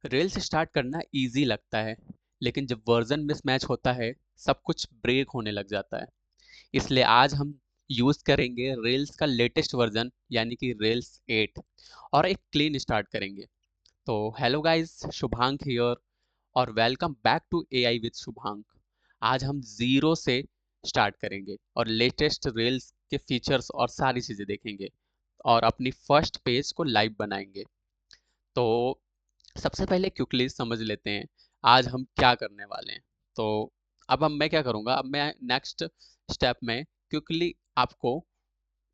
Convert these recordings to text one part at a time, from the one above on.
Rails start करना easy लगता है, लेकिन जब वर्जन मिसमैच होता है सब कुछ ब्रेक होने लग जाता है। इसलिए आज हम यूज करेंगे रेल्स का लेटेस्ट वर्जन यानी कि रेल्स 8 और एक क्लीन स्टार्ट करेंगे। तो हेलो गाइस, शुभांक हियर और welcome back to AI with Shubhank. आज हम जीरो से स्टार्ट करेंगे और लेटेस्ट रेल्स के फीचर्स और सारी चीजें देखेंगे और अपनी फर्स्ट पेज को लाइव बनाएंगे। तो सबसे पहले क्विकली समझ लेते हैं आज हम क्या करने वाले हैं। तो अब मैं क्या करूंगा, अब मैं नेक्स्ट स्टेप में क्विकली आपको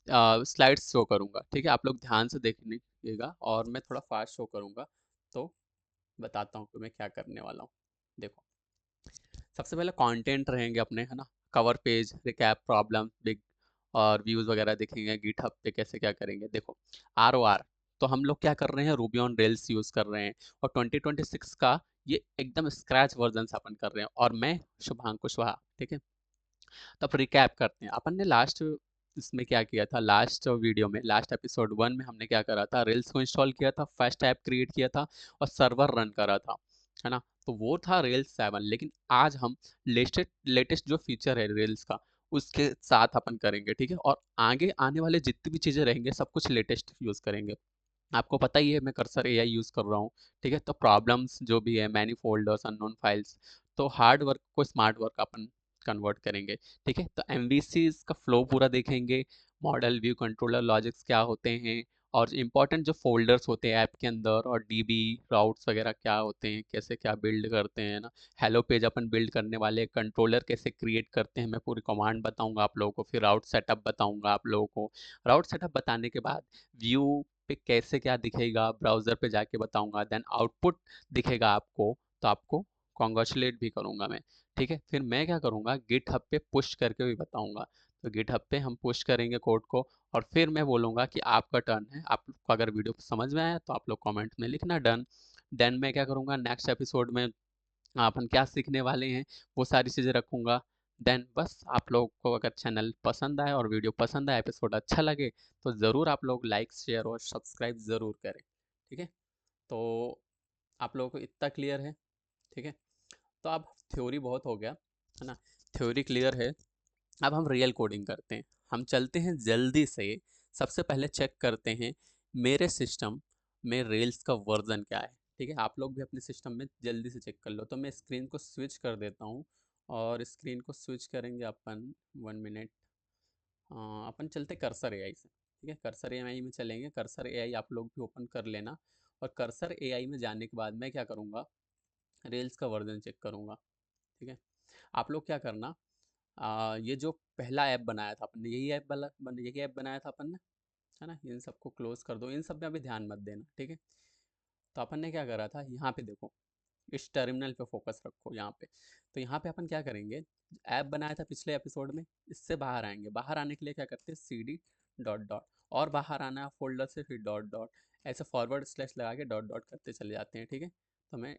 स्लाइड्स शो करूंगा। ठीक है, आप लोग ध्यान से देखिएगा और मैं थोड़ा फास्ट शो करूंगा। तो बताता हूँ कि मैं क्या करने वाला हूँ। देखो, सबसे पहले कंटेंट रहेंगे अपने, है ना। Cover page, recap, problem, big और व्यूज वगैरह देखेंगे। गिटहब पे कैसे क्या करेंगे। देखो, ROR तो हम लोग क्या कर रहे हैं, रूबी ऑन रेल्स यूज कर रहे हैं और 2026 का ये एकदम स्क्रैच वर्जन अपन कर रहे हैं और मैं शुभांक कुशवाहा। ठीक है, तो अब रिकैप करते हैं। अपन ने लास्ट इसमें क्या किया था, लास्ट वीडियो में, लास्ट एपिसोड 1 में हमने क्या करा था, रेल्स को इंस्टॉल किया था, फर्स्ट ऐप क्रिएट किया था और सर्वर रन करा था, है ना। तो वो था रेल्स 7। लेकिन आज हम लेटेस्ट लेटेस्ट जो फीचर है रेल्स का उसके साथ अपन करेंगे। ठीक है, और आगे आने वाले जितनी भी चीज़ें रहेंगे सब कुछ लेटेस्ट यूज़ करेंगे। आपको पता ही है मैं कर्सर एआई यूज़ कर रहा हूँ। ठीक है, तो प्रॉब्लम्स जो भी है, मैनी फोल्डर्स, अननोन फाइल्स, तो हार्ड वर्क को स्मार्ट वर्क अपन कन्वर्ट करेंगे। ठीक है, तो एमवीसीज का फ्लो पूरा देखेंगे, मॉडल, व्यू, कंट्रोलर, लॉजिक्स क्या होते हैं और इंपॉर्टेंट जो फोल्डर्स होते हैं ऐप के अंदर, और डीबी राउट्स वगैरह क्या होते हैं, कैसे क्या बिल्ड करते हैं ना। हेलो पेज अपन बिल्ड करने वाले, कंट्रोलर कैसे क्रिएट करते हैं मैं पूरी कमांड बताऊंगा आप लोगों को, फिर राउट सेटअप बताऊंगा आप लोगों को। राउट सेटअप बताने के बाद व्यू पे कैसे क्या दिखेगा ब्राउजर पे जाके बताऊंगा, देन आउटपुट दिखेगा आपको, तो आपको कॉन्ग्रेचुलेट भी करूंगा मैं। ठीक है, फिर मैं क्या करूंगा, गिट हब पे पुश करके भी बताऊंगा। तो गिट हब पे हम पुश करेंगे कोड को और फिर मैं बोलूंगा कि आपका टर्न है। आपको अगर वीडियो समझ में आया तो आप लोग कमेंट में लिखना डन। देन मैं क्या करूंगा, नेक्स्ट एपिसोड में अपन क्या सीखने वाले हैं वो सारी चीज़ें रखूंगा। देन बस आप लोग को अगर चैनल पसंद आए और वीडियो पसंद आए, एपिसोड अच्छा लगे, तो ज़रूर आप लोग लाइक, शेयर और सब्सक्राइब ज़रूर करें। ठीक है, तो आप लोगों को इतना क्लियर है। ठीक है, तो अब थ्योरी बहुत हो गया, है ना। थ्योरी क्लियर है, अब हम रियल कोडिंग करते हैं। हम चलते हैं जल्दी से, सबसे पहले चेक करते हैं मेरे सिस्टम में रेल्स का वर्जन क्या है। ठीक है, आप लोग भी अपने सिस्टम में जल्दी से चेक कर लो। तो मैं स्क्रीन को स्विच कर देता हूँ और स्क्रीन को स्विच करेंगे अपन। 1 मिनट। अपन चलते कर्सर एआई से। ठीक है, कर्सर एआई में चलेंगे। कर्सर एआई आप लोग भी ओपन कर लेना और कर्सर एआई में जाने के बाद मैं क्या करूँगा, रेल्स का वर्जन चेक करूँगा। ठीक है, आप लोग क्या करना, ये जो पहला ऐप बनाया था अपन ने, यही ऐप बनाया था अपन ने, है ना। इन सबको क्लोज कर दो, इन सब में अभी ध्यान मत देना। ठीक है, तो अपन ने क्या करा था, यहाँ पे देखो, इस टर्मिनल पे फोकस रखो यहाँ पे। तो यहाँ पे अपन क्या करेंगे, ऐप बनाया था पिछले एपिसोड में, इससे बाहर आएंगे। बाहर आने के लिए क्या करते हैं, CD डॉट डॉट, और बाहर आना है फोल्डर से, फिर डॉट डॉट, ऐसे फॉरवर्ड स्लैश लगा के डॉट डॉट करते चले जाते हैं। ठीक है, तो मैं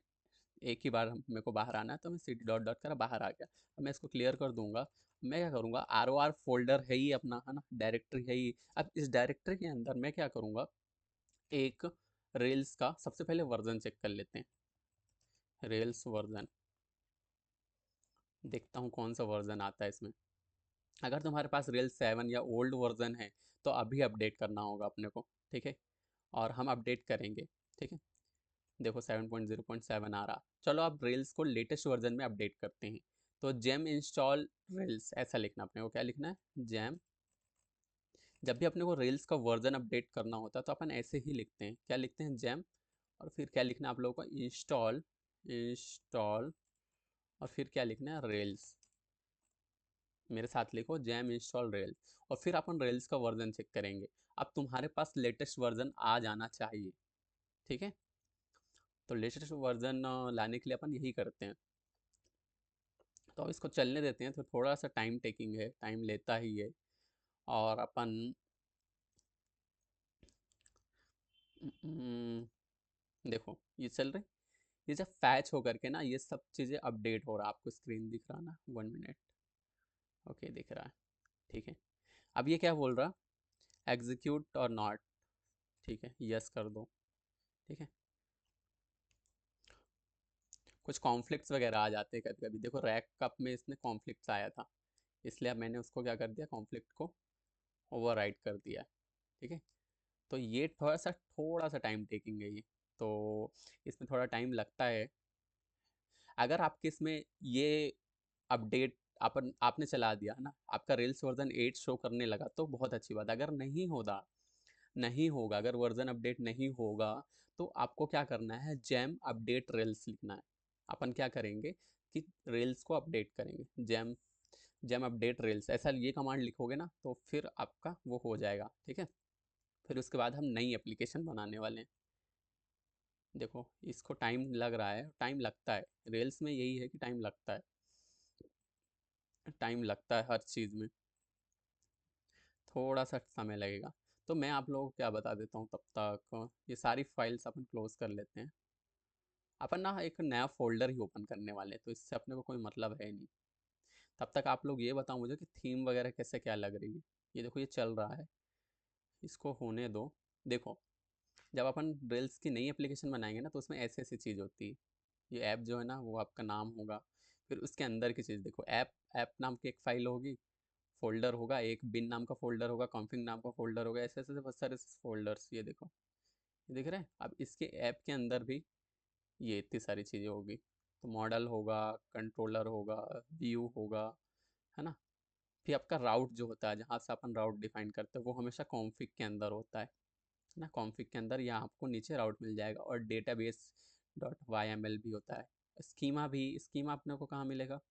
एक ही बार मेरे को बाहर आना है, तो मैं CD डॉट डॉट करा, बाहर आ गया। अब मैं इसको क्लियर कर दूंगा। मैं क्या करूँगा, ROR फोल्डर है ही अपना, है ना, डायरेक्टरी है ही। अब इस डायरेक्टरी के अंदर मैं क्या करूँगा, एक रेल्स का सबसे पहले वर्जन चेक कर लेते हैं। रेल्स वर्जन, देखता हूँ कौन सा वर्जन आता है इसमें। अगर तुम्हारे पास रेल 7 या ओल्ड वर्जन है तो अभी अपडेट करना होगा अपने को। ठीक है, और हम अपडेट करेंगे। ठीक है, देखो 7.0.7 आ रहा। चलो अब रेल्स को लेटेस्ट वर्जन में अपडेट करते हैं। तो जेम इंस्टॉल रेल्स ऐसा लिखना, अपने को क्या लिखना है, जेम। जब भी अपने को रेल्स का वर्जन अपडेट करना होता है तो अपन ऐसे ही लिखते हैं, क्या लिखते हैं, जेम, और फिर क्या लिखना है आप लोगों को, इंस्टॉल। इंस्टॉल, और फिर क्या लिखना है, रेल्स। मेरे साथ लिखो, जैम इंस्टॉल रेल, और फिर अपन रेल्स का वर्जन चेक करेंगे। अब तुम्हारे पास लेटेस्ट वर्जन आ जाना चाहिए। ठीक है, तो लेटेस्ट वर्जन लाने के लिए अपन यही करते हैं। तो अब इसको चलने देते हैं, तो थोड़ा सा टाइम टेकिंग है, टाइम लेता ही है। और अपन देखो ये चल रही, ये जब फैच हो करके ना ये सब चीज़ें अपडेट हो रहा है, आपको स्क्रीन दिख रहा ना, 1 मिनट। ओके, दिख रहा है। ठीक है, अब ये क्या बोल रहा, एग्जीक्यूट और नॉट। ठीक है, यस कर दो। ठीक है, कुछ कॉन्फ्लिक्ट्स वगैरह आ जाते हैं कभी कभी। देखो रैक कप में इसमें कॉन्फ्लिक्ट्स आया था, इसलिए अब मैंने उसको क्या कर दिया, कॉन्फ्लिक्ट को ओवरराइड कर दिया। ठीक है, तो ये थोड़ा सा टाइम टेकिंग है ये, तो इसमें थोड़ा टाइम लगता है। अगर आपके इसमें ये अपडेट आपने चला दिया है ना, आपका रेल्स वर्जन 8 शो करने लगा तो बहुत अच्छी बात है। अगर नहीं होगा, अगर वर्जन अपडेट नहीं होगा, तो आपको क्या करना है, जैम अपडेट रेल्स लिखना है। अपन क्या करेंगे कि रेल्स को अपडेट करेंगे, जैम जैम अपडेट रेल्स, ऐसा ये कमांड लिखोगे ना तो फिर आपका वो हो जाएगा। ठीक है, फिर उसके बाद हम नई एप्लीकेशन बनाने वाले हैं। देखो इसको टाइम लग रहा है, टाइम लगता है, रेल्स में यही है कि टाइम लगता है हर चीज़ में, थोड़ा सा समय लगेगा। तो मैं आप लोगों को क्या बता देता हूँ, तब तक ये सारी फाइल्स अपन क्लोज कर लेते हैं। अपन ना एक नया फोल्डर ही ओपन करने वाले हैं, तो इससे अपने को कोई मतलब है नहीं। तब तक आप लोग ये बताओ मुझे कि थीम वगैरह कैसे क्या लग रही है। ये देखो ये चल रहा है, इसको होने दो। देखो जब अपन रील्स की नई एप्लीकेशन बनाएंगे ना, तो उसमें ऐसी ऐसी चीज़ होती है। ये ऐप जो है ना वो आपका नाम होगा, फिर उसके अंदर की चीज़ देखो, ऐप ऐप नाम की एक फाइल होगी, फोल्डर होगा एक, बिन नाम का फोल्डर होगा, कॉन्फिग नाम का फोल्डर होगा, ऐसे ऐसे बहुत सारे फोल्डर्स। ये देखो, ये दिख रहे हैं। अब इसके ऐप के अंदर भी ये इतनी सारी चीज़ें होगी, तो मॉडल होगा, कंट्रोलर होगा, व्यू होगा, है ना। फिर आपका राउट जो होता है, जहाँ से अपन राउट डिफाइन करते हैं, वो हमेशा कॉन्फिग के अंदर होता है ना। कॉन्फिग के अंदर यहाँ आपको नीचे राउट मिल जाएगा, और database dot Y M L भी होता है। स्कीमा अपने को कहाँ मिलेगा,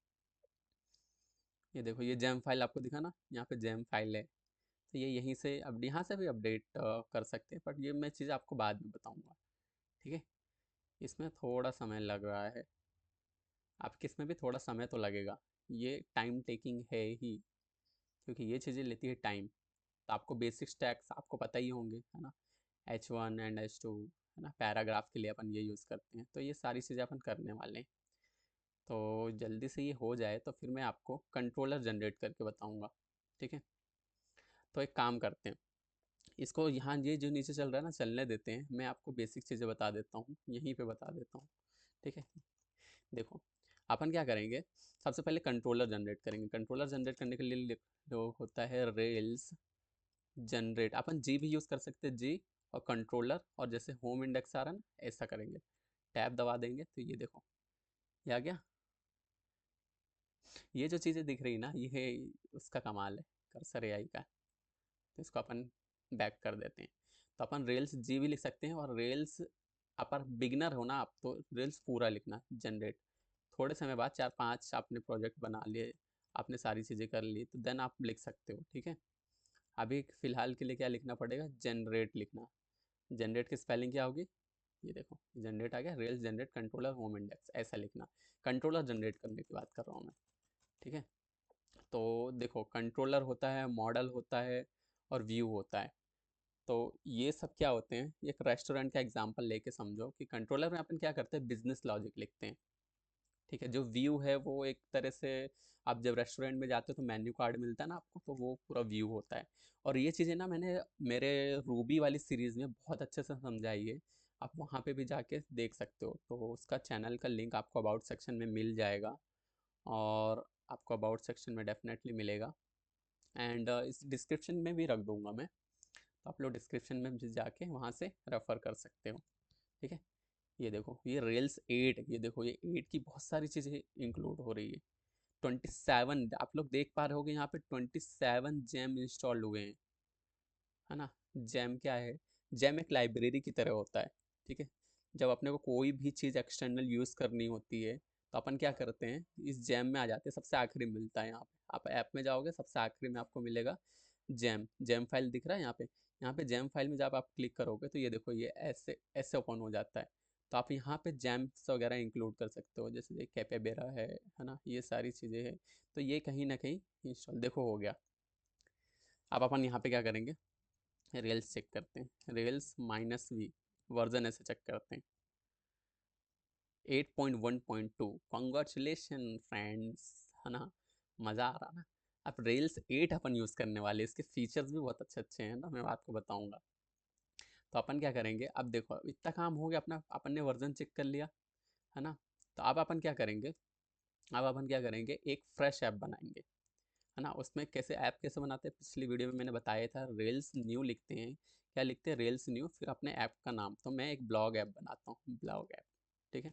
ये देखो ये जैम फाइल आपको दिखा ना, यहाँ पे जैम फाइल है। तो ये यहीं से, अब यहाँ से भी अपडेट कर सकते हैं, बट ये मैं चीज़ आपको बाद में बताऊँगा। ठीक है, इसमें थोड़ा समय लग रहा है, आपके इसमें भी थोड़ा समय तो लगेगा, ये टाइम टेकिंग है ही, क्योंकि ये चीज़ें लेती है टाइम। तो आपको बेसिक स्टैक्स आपको पता ही होंगे, है ना, H1 एंड H2, है ना, पैराग्राफ के लिए अपन ये यूज़ करते हैं। तो ये सारी चीज़ें अपन करने वाले हैं, तो जल्दी से ये हो जाए तो फिर मैं आपको कंट्रोलर जनरेट करके बताऊँगा। ठीक है, तो एक काम करते हैं, इसको यहाँ ये जो नीचे चल रहा है ना चलने देते हैं, मैं आपको बेसिक चीज़ें बता देता हूँ, यहीं पे बता देता हूँ। ठीक है, देखो अपन क्या करेंगे, सबसे पहले कंट्रोलर जनरेट करेंगे। कंट्रोलर जनरेट करने के लिए जो होता है रेल्स जनरेट, अपन जी भी यूज़ कर सकते हैं, जी और कंट्रोलर, और जैसे होम इंडेक्स आ रहा है ना, ऐसा करेंगे, टैब दबा देंगे तो ये देखो ये आ गया। ये जो चीज़ें दिख रही ना, ये उसका कमाल है, कर्सर एआई का। तो इसको अपन बैक कर देते हैं। तो अपन रेल्स जी भी लिख सकते हैं, और रेल्स अपन बिगनर हो ना आप, तो रेल्स पूरा लिखना जनरेट। थोड़े समय बाद 4-5 आपने प्रोजेक्ट बना लिए, आपने सारी चीज़ें कर ली, तो देन आप लिख सकते हो। ठीक है, अभी फ़िलहाल के लिए क्या लिखना पड़ेगा, जनरेट लिखना। जनरेट की स्पेलिंग क्या होगी, ये देखो जनरेट आ गया, rails generate controller home index, ऐसा लिखना। कंट्रोलर जनरेट करने की बात कर रहा हूँ मैं। ठीक है, तो देखो कंट्रोलर होता है, मॉडल होता है, और व्यू होता है। तो ये सब क्या होते हैं, एक रेस्टोरेंट का एग्जांपल लेके समझो कि कंट्रोलर में अपन क्या करते हैं, बिजनेस लॉजिक लिखते हैं। ठीक है, जो व्यू है वो एक तरह से, आप जब रेस्टोरेंट में जाते हो तो मेन्यू कार्ड मिलता है ना आपको, तो वो पूरा व्यू होता है। और ये चीज़ें ना मैंने मेरे रूबी वाली सीरीज़ में बहुत अच्छे से समझाई है, आप वहाँ पे भी जाके देख सकते हो। तो उसका चैनल का लिंक आपको अबाउट सेक्शन में मिल जाएगा, और आपको अबाउट सेक्शन में डेफिनेटली मिलेगा, एंड इस डिस्क्रिप्शन में भी रख दूंगा मैं, तो आप लोग डिस्क्रिप्शन में भी जाके वहाँ से रेफ़र कर सकते हो। ठीक है, ये देखो ये रेल्स 8, ये देखो ये 8 की बहुत सारी चीज़ें इंक्लूड हो रही है। 27 आप लोग देख पा रहे होगे, यहाँ पे 27 जैम इंस्टॉल्ड हुए हैं, है ना। जैम क्या है, जैम एक लाइब्रेरी की तरह होता है। ठीक है, जब अपने को कोई भी चीज़ एक्सटर्नल यूज़ करनी होती है, तो अपन क्या करते हैं, इस जैम में आ जाते हैं, सबसे आखिरी में मिलता है यहाँ पे। आप ऐप में जाओगे, सबसे आखिरी में आपको मिलेगा जैम, जैम फाइल दिख रहा है यहाँ पे जैम फाइल में जब आप क्लिक करोगे तो ये देखो ये ऐसे ऐसे ओपन हो जाता है। तो आप यहाँ पे जैम्स वगैरह इंक्लूड कर सकते हो, जैसे कैपेबेरा है ना, ये सारी चीज़ें हैं। तो ये कहीं ना कहीं इंस्टॉल देखो हो गया। अब अपन यहाँ पे क्या करेंगे, रेल्स चेक करते हैं, रेल्स -v वर्जन ऐसे चेक करते हैं, 8.1.2, कॉन्ग्रेचुलेशन फ्रेंड्स, है ना, मज़ा आ रहा ना। अब रेल्स 8 अपन यूज़ करने वाले, इसके फीचर्स भी बहुत अच्छे अच्छे हैं ना, मैं आपको बताऊंगा। तो अपन क्या करेंगे, अब देखो इतना काम हो गया अपना, अपन ने वर्जन चेक कर लिया, है ना। तो अब अपन क्या करेंगे, अब अपन क्या करेंगे, एक फ्रेश ऐप बनाएंगे, है ना। उसमें कैसे ऐप कैसे बनाते हैं, पिछली वीडियो में मैंने बताया था। रेल्स न्यू लिखते हैं, क्या लिखते हैं, रेल्स न्यू, फिर अपने ऐप का नाम। तो मैं एक ब्लॉग ऐप बनाता हूँ, ब्लॉग ऐप, ठीक है।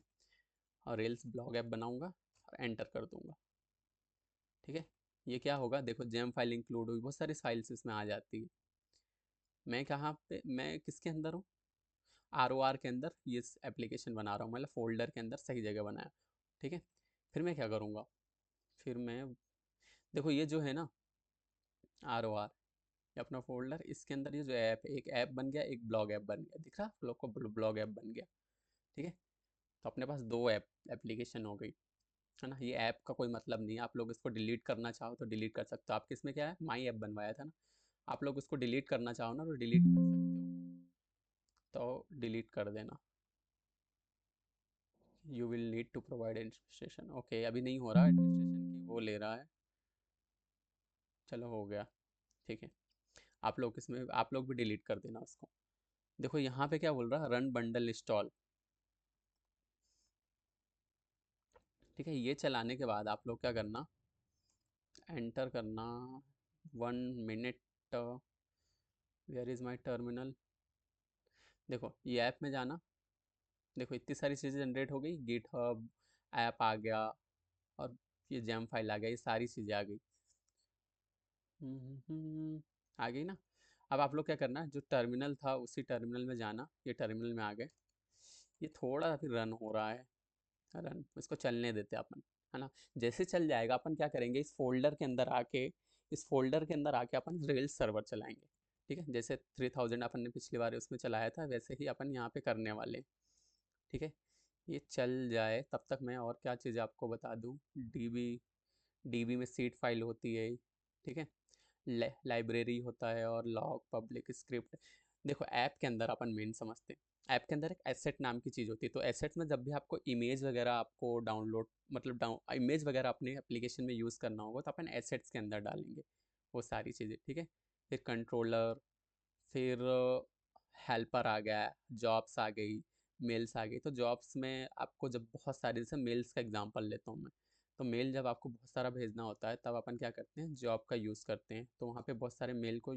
और रेल्स ब्लॉग ऐप बनाऊंगा और एंटर कर दूंगा, ठीक है। ये क्या होगा, देखो जेम फाइल इंक्लूड हुई, बहुत सारी फाइल्स इसमें आ जाती है। मैं कहाँ पे, मैं किसके अंदर हूँ, ROR के अंदर ये एप्लीकेशन बना रहा हूँ, मतलब फोल्डर के अंदर सही जगह बनाया, ठीक है। फिर मैं क्या करूँगा, फिर मैं, देखो ये जो है ना ROR, ये अपना फोल्डर, इसके अंदर ये जो ऐप है, एक ऐप बन गया, एक ब्लॉग ऐप बन गया, दिख रहा आप लोग को, ब्लॉग ऐप बन गया, ठीक है। तो अपने पास दो ऐप एप्लीकेशन हो गई, है ना। ये ऐप का कोई मतलब नहीं है, आप लोग इसको डिलीट करना चाहो तो डिलीट कर सकते हो। आपके इसमें क्या है, माई ऐप बनवाया था ना, आप लोग उसको डिलीट करना चाहो ना तो डिलीट कर सकते हो, तो डिलीट कर देना। You will need to provide administration, okay अभी नहीं हो रहा, एडमिनिस्ट्रेशन की वो ले रहा है, चलो हो गया, ठीक है। आप लोग इसमें, आप लोग भी डिलीट कर देना उसको। देखो यहाँ पे क्या बोल रहा है, रन बंडल इंस्टॉल, ठीक है। ये चलाने के बाद आप लोग क्या करना, एंटर करना, 1 minute, where is my terminal. देखो ये ऐप में जाना, देखो इतनी सारी चीज़ें जनरेट हो गई, गिट हब ऐप आ गया, और ये जैम फाइल आ गया, ये सारी चीज़ें आ गई, आ गई ना। अब आप लोग क्या करना है, जो टर्मिनल था उसी टर्मिनल में जाना, ये टर्मिनल में आ गए, ये थोड़ा सा फिर रन हो रहा है, रन, इसको चलने देते हैं अपन, है ना। जैसे चल जाएगा अपन क्या करेंगे, इस फोल्डर के अंदर आके, इस फोल्डर के अंदर आके अपन रेल्स सर्वर चलाएंगे, ठीक है। जैसे 3000 अपन ने पिछली बार उसमें चलाया था, वैसे ही अपन यहाँ पे करने वाले हैं, ठीक है। ये चल जाए तब तक मैं और क्या चीज़ें आपको बता दूँ, डीबी, डीबी में सीड फाइल होती है, ठीक है। लाइब्रेरी होता है, और लॉग, पब्लिक, स्क्रिप्ट। देखो ऐप के अंदर अपन मेन समझते हैं, ऐप के अंदर एक एसेट नाम की चीज़ होती है। तो एसेट में जब भी आपको इमेज वगैरह आपको डाउनलोड, मतलब इमेज वगैरह अपने एप्लीकेशन में यूज़ करना होगा तो अपन एसेट्स के अंदर डालेंगे वो सारी चीज़ें, ठीक है। फिर कंट्रोलर, फिर हेल्पर आ गया, जॉब्स आ गई, मेल्स आ गई। तो जॉब्स में आपको जब बहुत सारे, जैसे मेल्स का एग्जांपल लेता हूँ मैं, तो मेल जब आपको बहुत सारा भेजना होता है तब अपन क्या करते हैं, जॉब का यूज़ करते हैं। तो वहाँ पे बहुत सारे मेल को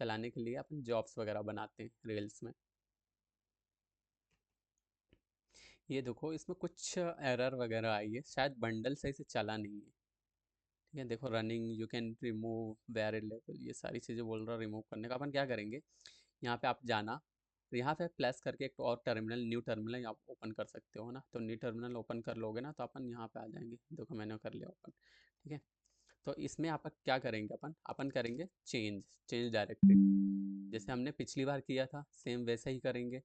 चलाने के लिए अपन जॉब्स वगैरह बनाते हैं रेल्स में। ये देखो इसमें कुछ एरर वगैरह आई है, शायद बंडल सही से चला नहीं है, ठीक है। देखो running, you can remove variable, ये सारी चीज़ें बोल रहा है रिमूव करने का। अपन क्या करेंगे, यहाँ पे आप जाना, यहाँ पे प्लस करके एक और टर्मिनल, न्यू टर्मिनल आप ओपन कर सकते हो ना। तो न्यू टर्मिनल ओपन कर लोगे ना तो अपन यहाँ पे आ जाएंगे, देखो मैंने कर लिया ओपन, ठीक है। तो इसमें आप क्या करेंगे, अपन अपन करेंगे चेंज, चेंज डायरेक्टरी, जैसे हमने पिछली बार किया था सेम वैसे ही करेंगे,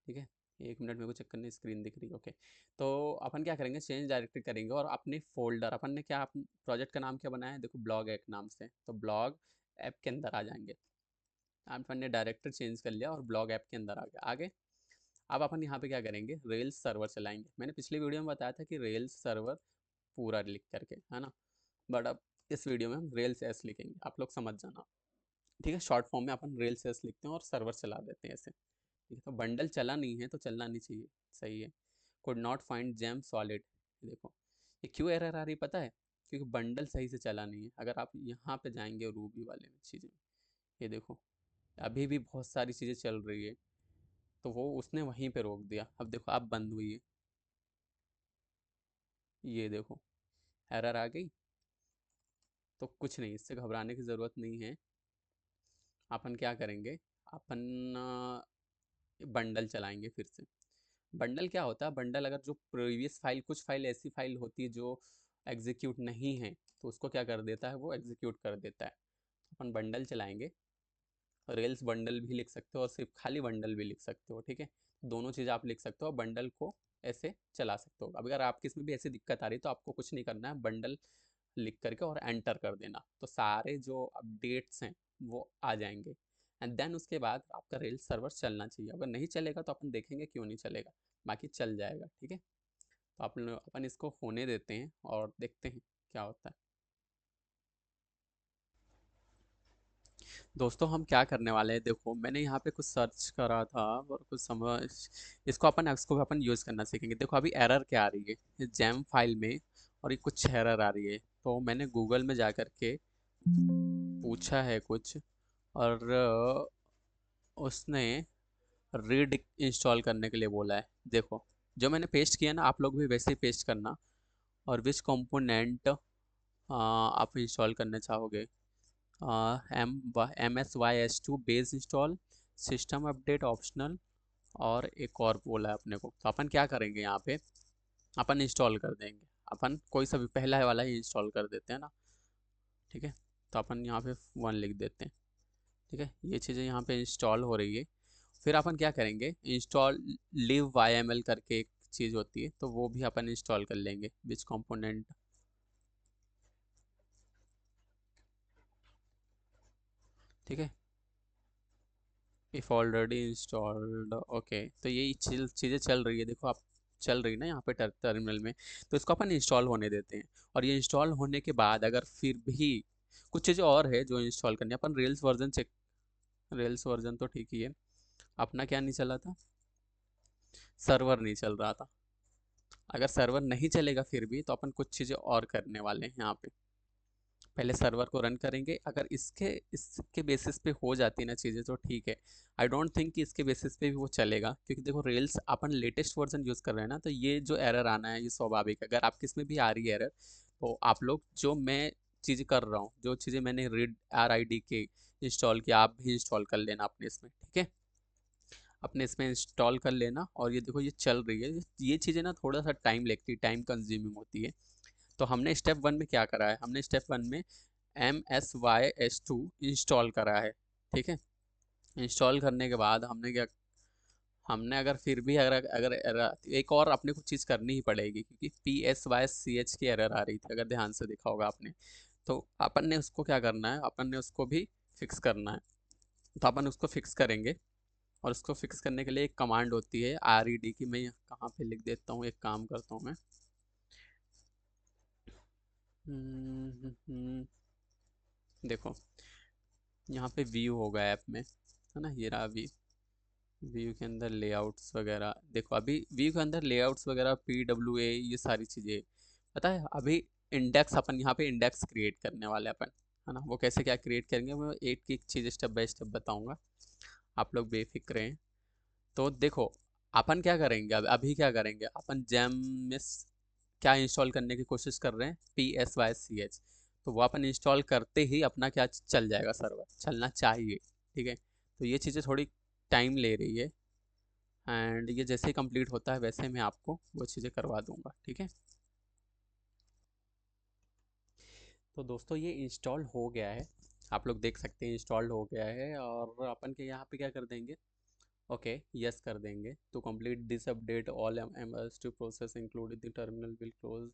ठीक है। 1 मिनट मेरे को चेक करने, स्क्रीन दिख रही है, ओके। तो अपन क्या करेंगे, चेंज डायरेक्टरी करेंगे, और अपने फोल्डर, अपन ने क्या, प्रोजेक्ट का नाम क्या बनाया है, देखो ब्लॉग ऐप नाम से, तो ब्लॉग ऐप के अंदर आ जाएंगे। अपन ने डायरेक्टर चेंज कर लिया और ब्लॉग ऐप के अंदर आ गया, आगे। अब अपन यहाँ पे क्या करेंगे, रेल्स सर्वर चलाएंगे। मैंने पिछली वीडियो में बताया था कि रेल्स सर्वर पूरा लिख करके, है ना। बट अब इस वीडियो में हम रेल्स एस लिखेंगे, आप लोग समझ जाना, ठीक है। शॉर्ट फॉर्म में अपन रेल्स एस लिखते हैं और सर्वर चला देते हैं ऐसे, ठीक है। तो बंडल चला नहीं है तो चलना नहीं चाहिए, सही है। Could not find gem solid, देखो ये क्यों एरर आ रही पता है, क्योंकि बंडल सही से चला नहीं है। अगर आप यहाँ पे जाएंगे रूबी वाले में चीज़ें, ये देखो अभी भी बहुत सारी चीज़ें चल रही है, तो वो उसने वहीं पे रोक दिया। अब देखो अब बंद हुई है, ये देखो एरर आ गई। तो कुछ नहीं, इससे घबराने की ज़रूरत नहीं है। अपन क्या करेंगे, अपन बंडल चलाएंगे फिर से। बंडल क्या होता है, बंडल अगर जो प्रीवियस फाइल, कुछ फाइल ऐसी फाइल होती है जो एग्जीक्यूट नहीं है, तो उसको क्या कर देता है, वो एग्जीक्यूट कर देता है। अपन बंडल चलाएंगे, रेल्स बंडल भी लिख सकते हो और सिर्फ खाली बंडल भी लिख सकते हो, ठीक है। दोनों चीज़ आप लिख सकते हो, बंडल को ऐसे चला सकते हो। अब अगर आपकी इसमें भी ऐसी दिक्कत आ रही है तो आपको कुछ नहीं करना है, बंडल लिख करके और एंटर कर देना, तो सारे जो अपडेट्स हैं वो आ जाएंगे। एंड देन उसके बाद आपका रेल सर्वर चलना चाहिए। अगर नहीं चलेगा तो अपन देखेंगे क्यों नहीं चलेगा, बाकी चल जाएगा, ठीक है। तो अपन इसको होने देते हैं और देखते हैं क्या होता है। दोस्तों हम क्या करने वाले हैं, देखो मैंने यहाँ पे कुछ सर्च करा था और कुछ समझ, इसको अपन यूज़ करना सीखेंगे। देखो अभी एरर क्या आ रही है, ये जैम फाइल में, और ये कुछ एरर आ रही है। तो मैंने गूगल में जा कर के पूछा है कुछ, और उसने रीड इंस्टॉल करने के लिए बोला है। देखो जो मैंने पेस्ट किया ना, आप लोग भी वैसे ही पेस्ट करना। और विच कंपोनेंट आप इंस्टॉल करना चाहोगे, MS-YS2 base install, system update optional, और एक और बोला है अपने को। तो अपन क्या करेंगे यहाँ पे, अपन इंस्टॉल कर देंगे। अपन कोई सा भी पहला वाला ही इंस्टॉल कर देते हैं ना, ठीक है। तो अपन यहाँ पे 1 लिख देते हैं, ठीक है। ये चीज़ें यहाँ पे इंस्टॉल हो रही है। फिर अपन क्या करेंगे, इंस्टॉल लिव YML करके एक चीज़ होती है, तो वो भी अपन इंस्टॉल कर लेंगे। विच कंपोनेंट, ठीक है। If already installed, okay. तो ये चीज़ें चल रही है, देखो आप, चल रही है ना यहाँ पे टर्मिनल में। तो इसको अपन इंस्टॉल होने देते हैं। और ये इंस्टॉल होने के बाद अगर फिर भी कुछ चीज़ें और है जो इंस्टॉल करनी है, अपन rails version check. Rails version तो ठीक ही है, अपना क्या नहीं चला था, सर्वर नहीं चल रहा था। अगर सर्वर नहीं चलेगा फिर भी, तो अपन कुछ चीज़ें और करने वाले हैं यहाँ पे। पहले सर्वर को रन करेंगे, अगर इसके बेसिस पे हो जाती ना चीज़ें तो ठीक है। आई डोंट थिंक कि इसके बेसिस पे भी वो चलेगा, क्योंकि देखो रेल्स अपन लेटेस्ट वर्जन यूज़ कर रहे हैं ना, तो ये जो एरर आना है ये स्वाभाविक है। अगर आपके इसमें भी आ रही है एरर, तो आप लोग जो मैं चीज़ कर रहा हूँ, जो चीज़ें मैंने रीड RID के इंस्टॉल किया, आप भी इंस्टॉल कर लेना अपने इसमें, ठीक है। अपने इसमें इंस्टॉल कर लेना। और ये देखो ये चल रही है। ये चीज़ें ना थोड़ा सा टाइम लगती है, टाइम कंज्यूमिंग होती है। तो हमने स्टेप 1 में क्या करा है, हमने स्टेप 1 में MS-YS2 इंस्टॉल करा है, ठीक है। इंस्टॉल करने के बाद हमने क्या, हमने अगर फिर भी अगर अगर एक और अपने को चीज़ करनी ही पड़ेगी, क्योंकि PSYCH की एरर आ रही थी, अगर ध्यान से देखा होगा आपने। तो अपन ने उसको क्या करना है, अपन ने उसको भी फिक्स करना है। तो अपन उसको फिक्स करेंगे। और उसको फिक्स करने के लिए एक कमांड होती है RED की, मैं कहाँ पे लिख देता हूँ, एक काम करता हूँ मैं। देखो यहाँ पे व्यू होगा ऐप में, है ना, ये रहा व्यू। व्यू के अंदर लेआउट्स वगैरह, देखो अभी व्यू के अंदर लेआउट्स वगैरह, PWA, ये सारी चीज़ें पता है। अभी इंडेक्स, अपन यहाँ पे इंडेक्स क्रिएट करने वाले हैं अपन, है ना। वो कैसे क्या क्रिएट करेंगे, मैं एक एक चीज़ स्टेप बाय स्टेप बताऊँगा, आप लोग बेफिक्र रहें। तो देखो अपन क्या करेंगे, अब अभी क्या करेंगे, अपन जैम में क्या इंस्टॉल करने की कोशिश कर रहे हैं, PSYCH। तो वो अपन इंस्टॉल करते ही अपना क्या चल जाएगा, सर्वर चलना चाहिए, ठीक है। तो ये चीज़ें थोड़ी टाइम ले रही है, एंड ये जैसे ही कंप्लीट होता है वैसे मैं आपको वो चीज़ें करवा दूंगा, ठीक है। तो दोस्तों ये इंस्टॉल हो गया है, आप लोग देख सकते हैं इंस्टॉल हो गया है। और अपन के यहाँ पे क्या कर देंगे, ओके यस कर देंगे। To complete this update all MS2 process included the terminal will close,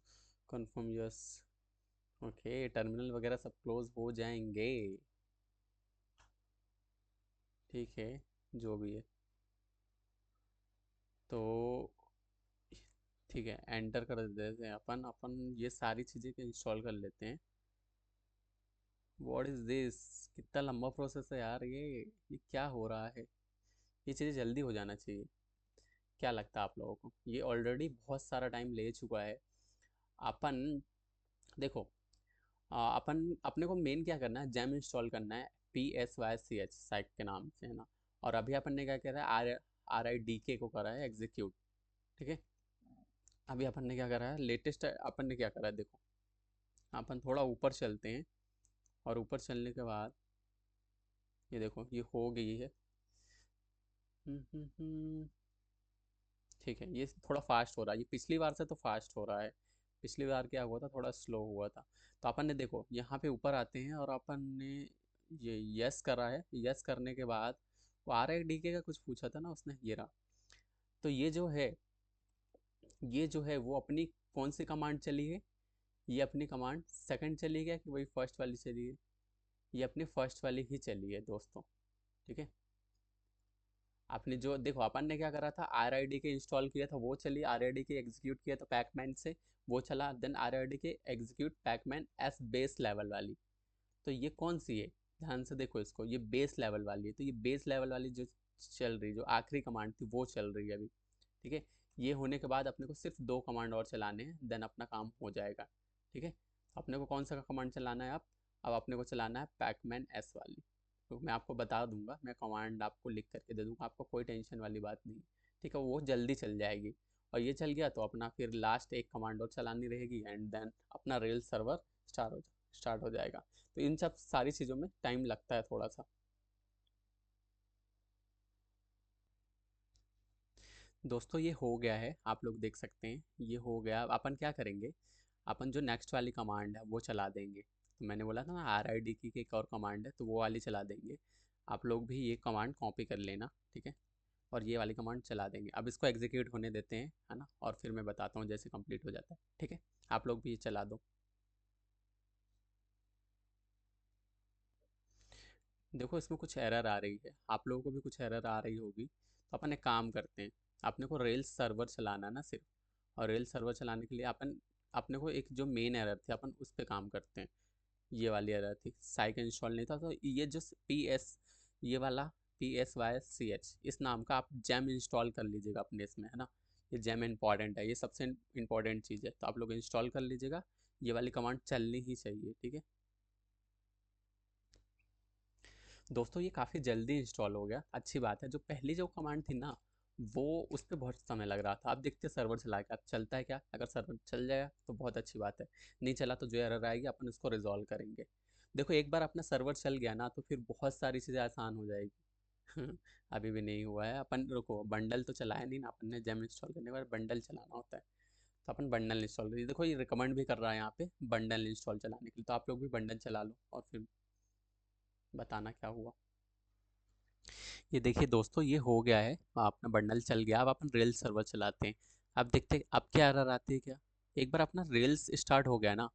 confirm yes. Okay terminal वगैरह सब क्लोज हो जाएंगे, ठीक है, जो भी है। तो ठीक है, एंटर कर देते हैं अपन। अपन ये सारी चीज़ें इंस्टॉल कर लेते हैं। व्हाट इज़ दिस, कितना लंबा प्रोसेस है यार ये क्या हो रहा है। ये चीज़ें जल्दी हो जाना चाहिए, क्या लगता है आप लोगों को, ये ऑलरेडी बहुत सारा टाइम ले चुका है। अपन देखो, अपन अपने को मेन क्या करना है, जैम इंस्टॉल करना है, PSYCH साइट के नाम से, है ना। और अभी अपन ने क्या करा है, RIDK को करा है एग्जीक्यूट, ठीक है। अभी अपन ने क्या करा है, लेटेस्ट अपन ने क्या करा है, देखो अपन थोड़ा ऊपर चलते हैं। और ऊपर चलने के बाद ये देखो ये हो गई है। ठीक है, ये थोड़ा फास्ट हो रहा है, ये पिछली बार से तो फास्ट हो रहा है। पिछली बार क्या हुआ था, थोड़ा स्लो हुआ था। तो अपन ने देखो यहाँ पे ऊपर आते हैं, और अपन ने ये यस करा है। यस करने के बाद वो RIDK का कुछ पूछा था ना उसने, ये रहा। तो ये जो है वो अपनी कौन सी कमांड चली है, ये अपनी कमांड सेकंड चली है कि वही फर्स्ट वाली चली है, ये अपनी फर्स्ट वाली ही चली है दोस्तों, ठीक है। आपने जो देखो अपन ने क्या करा था, RIDK इंस्टॉल किया था वो चली, RIDK एग्जीक्यूट किया था पैकमैन से, वो चला। Then RIDK execute Pacman S base level वाली, तो ये कौन सी है, ध्यान से देखो इसको, ये बेस लेवल वाली है, तो ये बेस लेवल वाली जो चल रही, जो आखिरी कमांड थी वो चल रही है अभी। ठीक है, ये होने के बाद अपने को सिर्फ 2 कमांड और चलाने हैं, देन अपना काम हो जाएगा। ठीक है, अपने को कौन सा कमांड चलाना है अब अपने को चलाना है पैकमैन एस वाली। तो मैं आपको बता दूंगा, मैं कमांड आपको लिख करके दे दूंगा, आपको कोई टेंशन वाली बात नहीं। ठीक है, वो जल्दी चल जाएगी। और ये चल गया तो अपना फिर लास्ट एक कमांड और चलानी रहेगी, एंड देन अपना रेल सर्वर स्टार्ट हो जाएगा। तो इन सब सारी चीज़ों में टाइम लगता है थोड़ा सा। दोस्तों ये हो गया है, आप लोग देख सकते हैं ये हो गया। अब अपन क्या करेंगे, अपन जो नेक्स्ट वाली कमांड है वो चला देंगे। तो मैंने बोला था ना RID की एक और कमांड है, तो वो वाली चला देंगे। आप लोग भी ये कमांड कॉपी कर लेना, ठीक है। और ये वाली कमांड चला देंगे। अब इसको एग्जीक्यूट होने देते हैं, है ना, और फिर मैं बताता हूँ जैसे कंप्लीट हो जाता है। ठीक है, आप लोग भी ये चला दो। देखो इसमें कुछ एरर आ रही है, आप लोगों को भी कुछ एरर आ रही होगी। तो अपन एक काम करते हैं, अपने को रेल्स सर्वर चलाना है ना सिर्फ। और रेल सर्वर चलाने के लिए अपन अपने को एक जो मेन एरर थी अपन उस पर काम करते हैं। ये वाली एरर थी, साइक इंस्टॉल नहीं था, तो ये जो ये वाला PSYCH इस नाम का आप जैम इंस्टॉल कर लीजिएगा अपने इसमें, है ना। ये जैम इंपॉर्टेंट है, ये सबसे इंपॉर्टेंट चीज़ है, तो आप लोग इंस्टॉल कर लीजिएगा। ये वाली कमांड चलनी ही चाहिए, ठीक है। दोस्तों ये काफ़ी जल्दी इंस्टॉल हो गया, अच्छी बात है। जो पहली जो कमांड थी ना, वो उस पर बहुत समय लग रहा था। आप देखते सर्वर चला के अब चलता है क्या, अगर सर्वर चल जाएगा तो बहुत अच्छी बात है। नहीं चला तो जो एरर आएगी अपन उसको रिजॉल्व करेंगे। देखो एक बार अपना सर्वर चल गया ना तो फिर बहुत सारी चीज़ें आसान हो जाएगी। अभी भी नहीं हुआ है, अपन रुको, बंडल तो चलाया नहीं ना अपन ने, जेम इंस्टॉल करने के बाद बंडल चलाना होता है। तो अपन बंडल इंस्टॉल करिए, देखो ये रिकमेंड भी कर रहा है यहाँ पे बंडल इंस्टॉल चलाने के लिए, तो आप लोग भी बंडल चला लो और फिर बताना क्या हुआ। ये देखिए दोस्तों, ये हो गया है, अपना बंडल चल गया। अब अपन रेल सर्वर चलाते हैं। अब देखते हैं अब क्या एरर आती है क्या। एक बार अपना रेल्स स्टार्ट हो गया ना,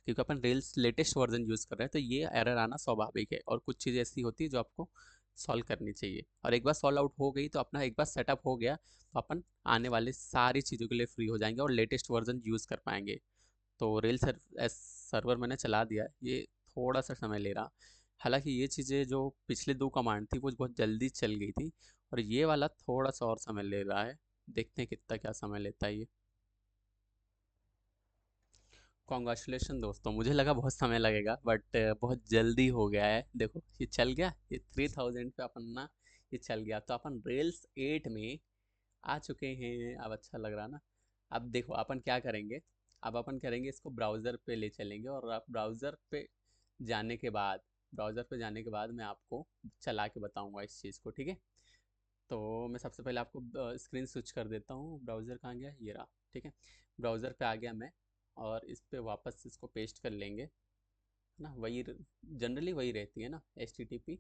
क्योंकि अपन रेल्स लेटेस्ट वर्जन यूज़ कर रहे हैं, तो ये एरर आना स्वाभाविक है। और कुछ चीज़ें ऐसी होती है जो आपको सॉल्व करनी चाहिए, और एक बार सॉल्व आउट हो गई तो अपना एक बार सेटअप हो गया तो अपन आने वाले सारी चीज़ों के लिए फ्री हो जाएंगे और लेटेस्ट वर्जन यूज़ कर पाएंगे। तो सर्वर मैंने चला दिया है, ये थोड़ा सा समय ले रहा। हालांकि ये चीज़ें जो पिछले 2 कमांड थी वो बहुत जल्दी चल गई थी, और ये वाला थोड़ा सा और समय ले रहा है। देखते हैं कितना क्या समय लेता है ये। कॉन्ग्रेचुलेशन दोस्तों, मुझे लगा बहुत समय लगेगा बट बहुत जल्दी हो गया है। देखो ये चल गया, ये 3000 पे अपन ना, ये चल गया। तो अपन रेल्स 8 में आ चुके हैं, अब अच्छा लग रहा ना। अब देखो अपन क्या करेंगे, अब अपन करेंगे इसको ब्राउज़र पे ले चलेंगे, और आप जाने के बाद ब्राउज़र पे जाने के बाद मैं आपको चला के बताऊंगा इस चीज़ को, ठीक है। तो मैं सबसे पहले आपको स्क्रीन स्विच कर देता हूँ। ब्राउज़र कहाँ गया, ये रहा, ठीक है। ब्राउज़र पे आ गया मैं, और इस पे वापस इसको पेस्ट कर लेंगे, है ना। वही जनरली वही रहती है ना, HTTP।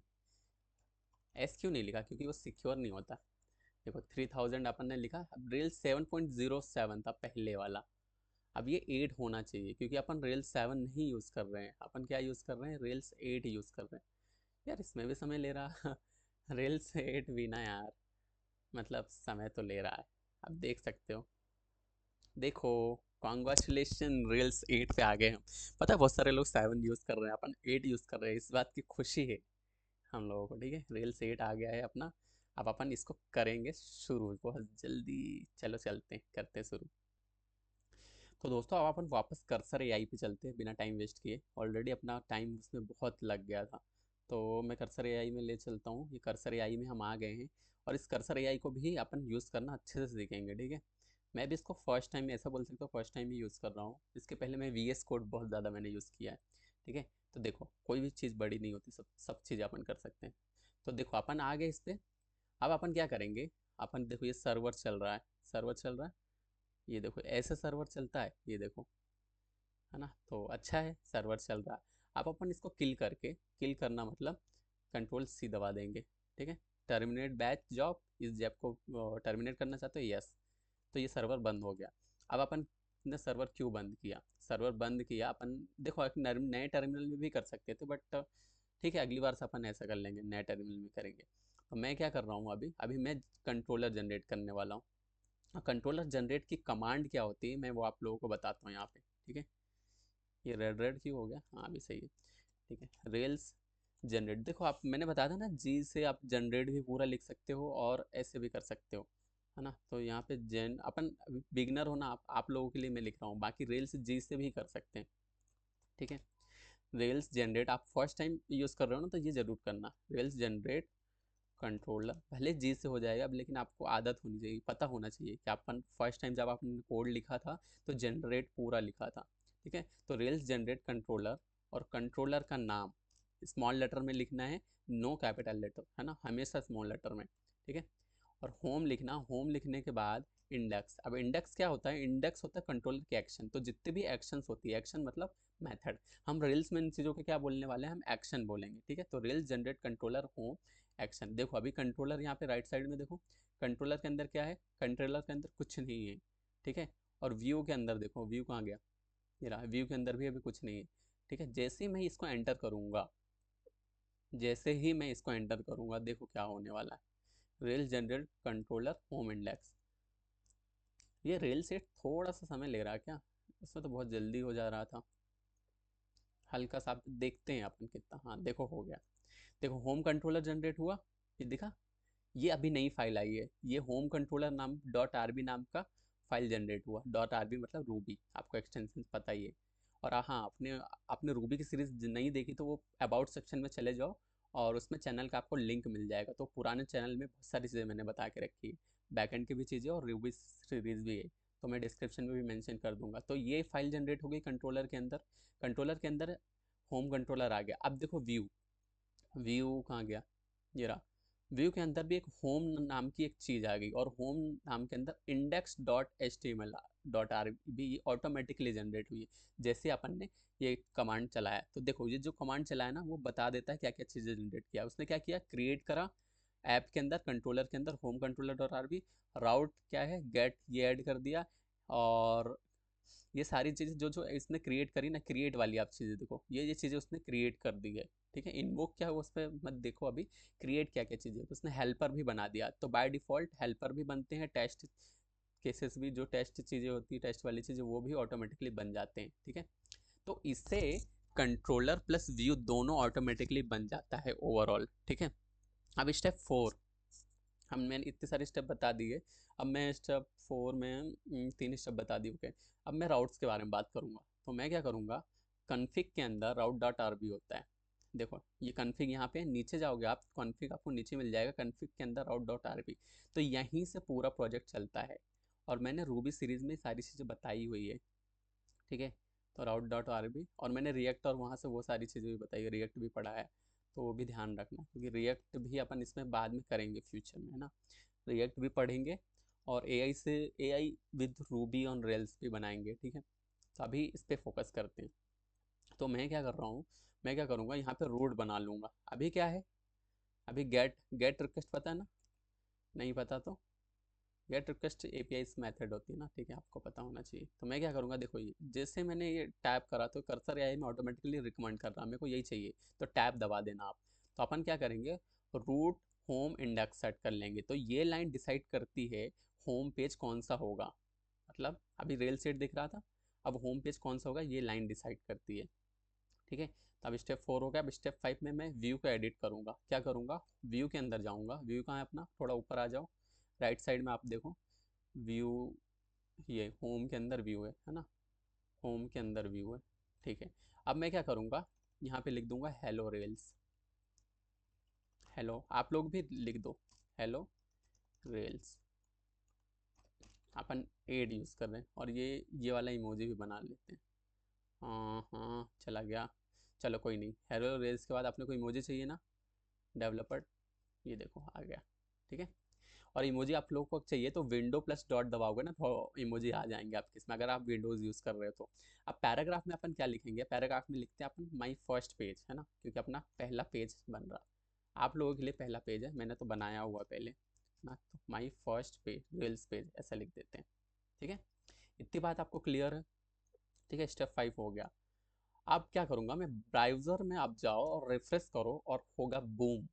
एस क्यों नहीं लिखा, क्योंकि वो सिक्योर नहीं होता। देखो 3000 अपन ने लिखा, अब रेल 7.07 था पहले वाला। अब ये 8 होना चाहिए, क्योंकि अपन रेल 7 नहीं यूज़ कर रहे हैं, अपन क्या यूज़ कर रहे हैं, रेल्स 8 यूज़ कर रहे हैं। यार इसमें भी समय ले रहा। रेल्स 8 भी ना यार, मतलब समय तो ले रहा है। अब देख सकते हो, देखो, कॉन्ग्रेचुलेशन, रेल्स 8 पे आ गए हम। पता है बहुत सारे लोग 7 यूज़ कर रहे हैं, अपन 8 यूज़ कर रहे हैं, इस बात की खुशी है हम लोगों को, ठीक है। रेल्स 8 आ गया है अपना। अब अपन इसको करेंगे शुरू बहुत जल्दी। चलो चलते हैं, करते हैं शुरू। तो दोस्तों अब अपन वापस कर्सर एआई पे चलते हैं बिना टाइम वेस्ट किए, ऑलरेडी अपना टाइम उसमें बहुत लग गया था। तो मैं कर्सर एआई में ले चलता हूँ, ये कर्सर एआई में हम आ गए हैं। और इस कर्सर एआई को भी अपन यूज़ करना अच्छे से सीखेंगे, ठीक है। मैं भी इसको फर्स्ट टाइम ऐसा बोल सकता हूँ, फर्स्ट टाइम ही यूज़ कर रहा हूँ। इसके पहले मैं VS कोड बहुत ज़्यादा मैंने यूज़ किया है, ठीक है। तो देखो कोई भी चीज़ बड़ी नहीं होती, सब सब चीज़ें अपन कर सकते हैं। तो देखो अपन आ गए इस पर। अब अपन क्या करेंगे, अपन देखो ये सर्वर चल रहा है, सर्वर चल रहा है। ये देखो ऐसे सर्वर चलता है, ये देखो, है ना। तो अच्छा है, सर्वर चल रहा है। अब अपन इसको किल करके, किल करना मतलब Ctrl+C दबा देंगे, ठीक है। टर्मिनेट बैच जॉब, इस जॉब को टर्मिनेट करना चाहते हो, यस। तो ये सर्वर बंद हो गया। अब अपन ने सर्वर क्यों बंद किया, सर्वर बंद किया अपन, देखो एक नए टर्मिनल में भी कर सकते थे बट ठीक है, अगली बार से अपन ऐसा कर लेंगे, नए टर्मिनल में करेंगे। तो मैं क्या कर रहा हूँ, अभी अभी मैं कंट्रोलर जनरेट करने वाला हूँ। कंट्रोलर जनरेट की कमांड क्या होती है मैं वो आप लोगों को बताता हूँ यहाँ पे, ठीक है। ये रेड रेड क्यों हो गया, हाँ अभी सही है, ठीक है। रेल्स जनरेट, देखो आप, मैंने बताया था ना, जी से आप जनरेट भी पूरा लिख सकते हो और ऐसे भी कर सकते हो, है ना। तो यहाँ पे जेन अपन बिगनर हो ना, आप लोगों के लिए मैं लिख रहा हूँ, बाकी रेल्स जी से भी कर सकते हैं, ठीक है। रेल्स जनरेट आप फर्स्ट टाइम यूज़ कर रहे हो ना, तो ये ज़रूर करना, रेल्स जनरेट कंट्रोलर, भले जी से हो जाएगा अब, लेकिन आपको आदत होनी चाहिए, पता होना चाहिए कि अपन फर्स्ट टाइम जब आपने कोड लिखा था तो जनरेट पूरा लिखा था, ठीक है। तो रेल्स जनरेट कंट्रोलर, और कंट्रोलर का नाम स्मॉल लेटर में लिखना है, नो कैपिटल लेटर, है ना, हमेशा स्मॉल लेटर में, ठीक है। और होम लिखना, होम लिखने के बाद इंडेक्स। अब इंडेक्स क्या होता है, इंडेक्स होता है कंट्रोलर के एक्शन, तो जितने भी एक्शंस होती है, एक्शन मतलब मेथड, हम रेल्स में इन चीज़ों के क्या बोलने वाले हैं, हम एक्शन बोलेंगे, ठीक है। तो rails generate controller home action. देखो अभी कंट्रोलर यहाँ पे राइट साइड में देखो, कंट्रोलर के अंदर क्या है, कंट्रोलर के अंदर कुछ नहीं है, ठीक है। और व्यू के अंदर देखो, व्यू कहाँ गया, ये रहा, व्यू के अंदर भी अभी कुछ नहीं है, ठीक है। जैसे ही मैं इसको एंटर करूँगा, जैसे ही मैं इसको एंटर करूँगा, देखो क्या होने वाला है, rail generate controller home index. ये रेल सेट थोड़ा सा समय ले रहा है क्या, उसमें तो बहुत जल्दी हो जा रहा था, हल्का सा आप देखते हैं अपन कितना, हाँ देखो हो गया। देखो होम कंट्रोलर जनरेट हुआ, ये दिखा, ये अभी नई फाइल आई है, ये होम कंट्रोलर नाम डॉट आरबी नाम का फाइल जनरेट हुआ, डॉट आरबी मतलब रूबी, आपको एक्सटेंशन पता ही है। और हाँ, आपने आपने रूबी की सीरीज नहीं देखी तो वो अबाउट सेक्शन में चले जाओ, और उसमें चैनल का आपको लिंक मिल जाएगा, तो पुराने चैनल में बहुत सारी चीज़ें मैंने बता के रखी है, बैकएंड की भी चीज़ें और रूबी सीरीज भी है, तो मैं डिस्क्रिप्शन में भी मेंशन कर दूंगा। तो ये फाइल जनरेट हो गई कंट्रोलर के अंदर, कंट्रोलर के अंदर होम कंट्रोलर आ गया। अब देखो व्यू, व्यू कहाँ गया, ये रहा, व्यू के अंदर भी एक होम नाम की एक चीज़ आ गई, और होम नाम के अंदर index dot H T M L dot R B automatically generate हुई है, जैसे अपन ने ये कमांड चलाया। तो देखो ये जो कमांड चलाया ना, वो बता देता है क्या क्या चीज़ें जनरेट किया, उसने क्या किया, क्रिएट करा ऐप के अंदर, कंट्रोलर के अंदर home controller dot R B, route क्या है, गेट, ये ऐड कर दिया, और ये सारी चीज़ें जो जो इसने क्रिएट करी ना, क्रिएट वाली आप चीज़ें देखो, ये चीज़ें उसने क्रिएट कर दी है, ठीक है। इनवोक क्या है उस पर मत देखो अभी, क्रिएट क्या क्या चीज़ें, तो उसने हेल्पर भी बना दिया, तो बाय डिफ़ॉल्ट हेल्पर भी बनते हैं, टेस्ट केसेस भी, जो टेस्ट चीज़ें होती है, टेस्ट वाली चीज़ें, वो भी ऑटोमेटिकली बन जाते हैं, ठीक है। तो इससे कंट्रोलर प्लस व्यू दोनों ऑटोमेटिकली बन जाता है ओवरऑल, ठीक है। अब स्टेप 4, हम मैंने इतने सारे स्टेप बता दिए, अब मैं स्टेप 4 में 3 स्टेप बता दिए, ओके। अब मैं राउट्स के बारे में बात करूँगा, तो मैं क्या करूँगा, कन्फिग के अंदर राउट डॉट आर बी होता है, देखो ये कन्फिग, यहाँ पे नीचे जाओगे आप, कन्फिग आपको नीचे मिल जाएगा, कन्फिग के अंदर राउट डॉट आर बी, तो यहीं से पूरा प्रोजेक्ट चलता है, और मैंने रूबी सीरीज़ में सारी चीज़ें बताई हुई है, ठीक है। तो राउट डॉट आर बी, और मैंने रिएक्ट और वहाँ से वो सारी चीज़ें भी बताई है, रिएक्ट भी पढ़ा है, तो वो भी ध्यान रखना, क्योंकि रिएक्ट भी अपन इसमें बाद में करेंगे फ्यूचर में, है ना। रिएक्ट भी पढ़ेंगे, और एआई से, AI with Ruby on rails भी बनाएंगे, ठीक है। तो अभी इस पे फोकस करते हैं। तो मैं क्या कर रहा हूँ, मैं क्या करूँगा, यहाँ पे रूट बना लूँगा। अभी क्या है, अभी गेट, गेट रिक्वेस्ट पता है ना, नहीं पता तो गेट रिक्वेस्ट एपीआई मेथड होती है ना, ठीक है, आपको पता होना चाहिए। तो मैं क्या करूँगा, देखो ये जैसे मैंने ये टैप करा, तो कर्सर एआई में ऑटोमेटिकली रिकमेंड कर रहा है, मेरे को यही चाहिए, तो टैप दबा देना आप। तो अपन क्या करेंगे, रूट होम इंडेक्स सेट कर लेंगे, तो ये लाइन डिसाइड करती है होम पेज कौन सा होगा, मतलब अभी रेल सेट दिख रहा था, अब होम पेज कौन सा होगा ये लाइन डिसाइड करती है, ठीक है। तो अब स्टेप 4 हो गया। अब स्टेप 5 में मैं व्यू को एडिट करूँगा, क्या करूँगा, व्यू के अंदर जाऊँगा, व्यू कहाँ है अपना, थोड़ा ऊपर आ जाओ, राइट साइड में आप देखो व्यू, ये होम के अंदर व्यू है ना, होम के अंदर व्यू है, ठीक है। अब मैं क्या करूँगा, यहाँ पे लिख दूंगा हेलो रेल्स, हेलो, आप लोग भी लिख दो, हेलो रेल्स, अपन एड यूज़ कर रहे हैं, और ये वाला इमोजी भी बना लेते हैं, हाँ हाँ चला गया, चलो कोई नहीं, हेलो रेल्स के बाद आपने कोई इमोजी चाहिए ना, डेवलपर, ये देखो आ गया, ठीक है। और इमोजी आप लोगों को चाहिए तो विंडो प्लस डॉट दबाओगे ना, तो इमोजी आ जाएंगे आपके इसमें, अगर आप विंडोज़ यूज़ कर रहे हो तो। अब पैराग्राफ में अपन क्या लिखेंगे, पैराग्राफ में लिखते हैं अपन माई फर्स्ट पेज, है ना, क्योंकि अपना पहला पेज बन रहा, आप लोगों के लिए पहला पेज है, मैंने तो बनाया हुआ पहले ना, तो my first page reels page ऐसा लिख देते हैं, ठीक है। इतनी बात आपको क्लियर है, ठीक है। स्टेप 5 हो गया। अब क्या करूँगा मैं, ब्राउज़र में आप जाओ और रिफ्रेश करो, और होगा बूम,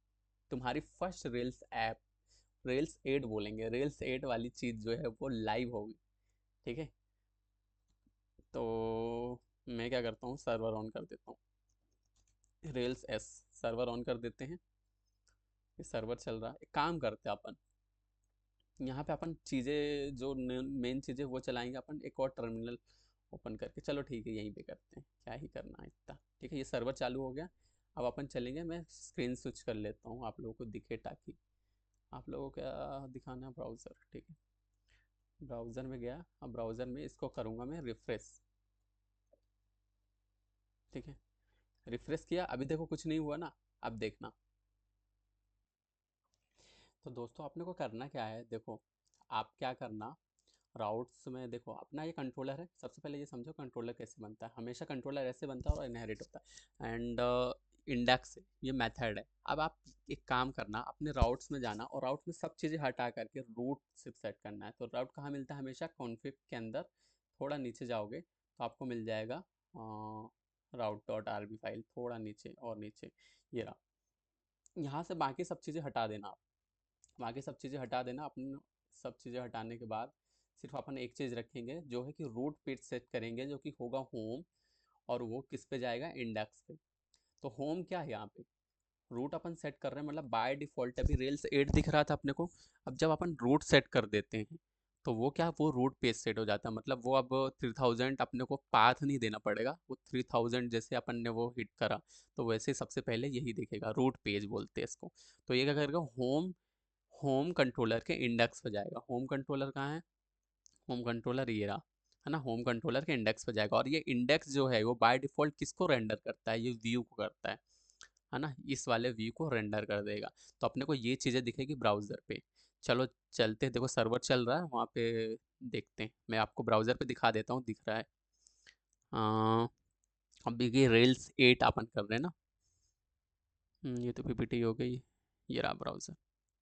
तुम्हारी फर्स्ट रील्स ऐप, रेल्स 8 बोलेंगे, रेल्स 8 वाली चीज़ जो है वो लाइव होगी, ठीक है। तो मैं क्या करता हूँ, सर्वर ऑन कर देता हूँ, रेल्स एस सर्वर ऑन कर देते हैं। ये सर्वर चल रहा है। एक काम करते हैं अपन, यहाँ पे अपन चीज़ें जो मेन चीज़ें वो चलाएंगे अपन एक और टर्मिनल ओपन करके। चलो ठीक है, यहीं पे करते हैं, क्या ही करना है इतना। ठीक है, ये सर्वर चालू हो गया। अब अपन चलेंगे, मैं स्क्रीन स्विच कर लेता हूँ आप लोगों को दिखे, ताकि आप लोगों को क्या दिखाना है, ब्राउज़र। ठीक है, ब्राउज़र में गया। अब ब्राउज़र में इसको करूँगा मैं रिफ्रेश। ठीक है, रिफ्रेश किया, अभी देखो कुछ नहीं हुआ ना। अब देखना। तो दोस्तों अपने को करना क्या है, देखो आप क्या करना, राउट्स में देखो अपना ये कंट्रोलर है। सबसे पहले ये समझो कंट्रोलर कैसे बनता है। हमेशा कंट्रोलर ऐसे बनता है और इनहेरिट होता है। एंड इंडेक्स ये मेथड है। अब आप एक काम करना, अपने राउट्स में जाना और राउट में सब चीज़ें हटा करके रूट सिर्फ सेट करना है। तो राउट कहाँ मिलता है, हमेशा कॉन्फ़िग के अंदर थोड़ा नीचे जाओगे तो आपको मिल जाएगा route dot R B file, थोड़ा नीचे और नीचे, ये रहा। यहाँ से बाकी सब चीज़ें हटा देना आप, बाकी सब चीज़ें हटा देना। अपन सब चीज़ें हटाने के बाद सिर्फ अपन एक चीज़ रखेंगे, जो है कि रूट पेज सेट करेंगे, जो कि होगा होम। और वो किस पे जाएगा, इंडेक्स पे। तो होम क्या है यहाँ पे, रूट अपन सेट कर रहे हैं, मतलब बाय डिफ़ॉल्ट अभी रेल्स 8 दिख रहा था अपने को। अब जब अपन रूट सेट कर देते हैं तो वो क्या, वो रूट पेज सेट हो जाता है। मतलब वो अब 3000 अपने को पाथ नहीं देना पड़ेगा, वो 3000 जैसे अपन ने वो हिट करा तो वैसे सबसे पहले यही दिखेगा, रूट पेज बोलते हैं इसको। तो ये क्या करेगा, होम होम कंट्रोलर के इंडेक्स पे जाएगा। होम कंट्रोलर कहाँ है, होम कंट्रोलर ये रहा, है ना। होम कंट्रोलर के इंडेक्स पे जाएगा और ये इंडेक्स जो है वो बाय डिफ़ॉल्ट किसको रेंडर करता है, ये व्यू को करता है ना। इस वाले व्यू को रेंडर कर देगा। तो अपने को ये चीज़ें दिखेगी ब्राउज़र पे। चलो चलते हैं, देखो सर्वर चल रहा है वहाँ पे, देखते हैं। मैं आपको ब्राउज़र पे दिखा देता हूँ, दिख रहा है। अभी ये रेल्स 8 अपन कर रहे हैं ना। ये तो पीपीटी हो गई। ये रहा ब्राउज़र,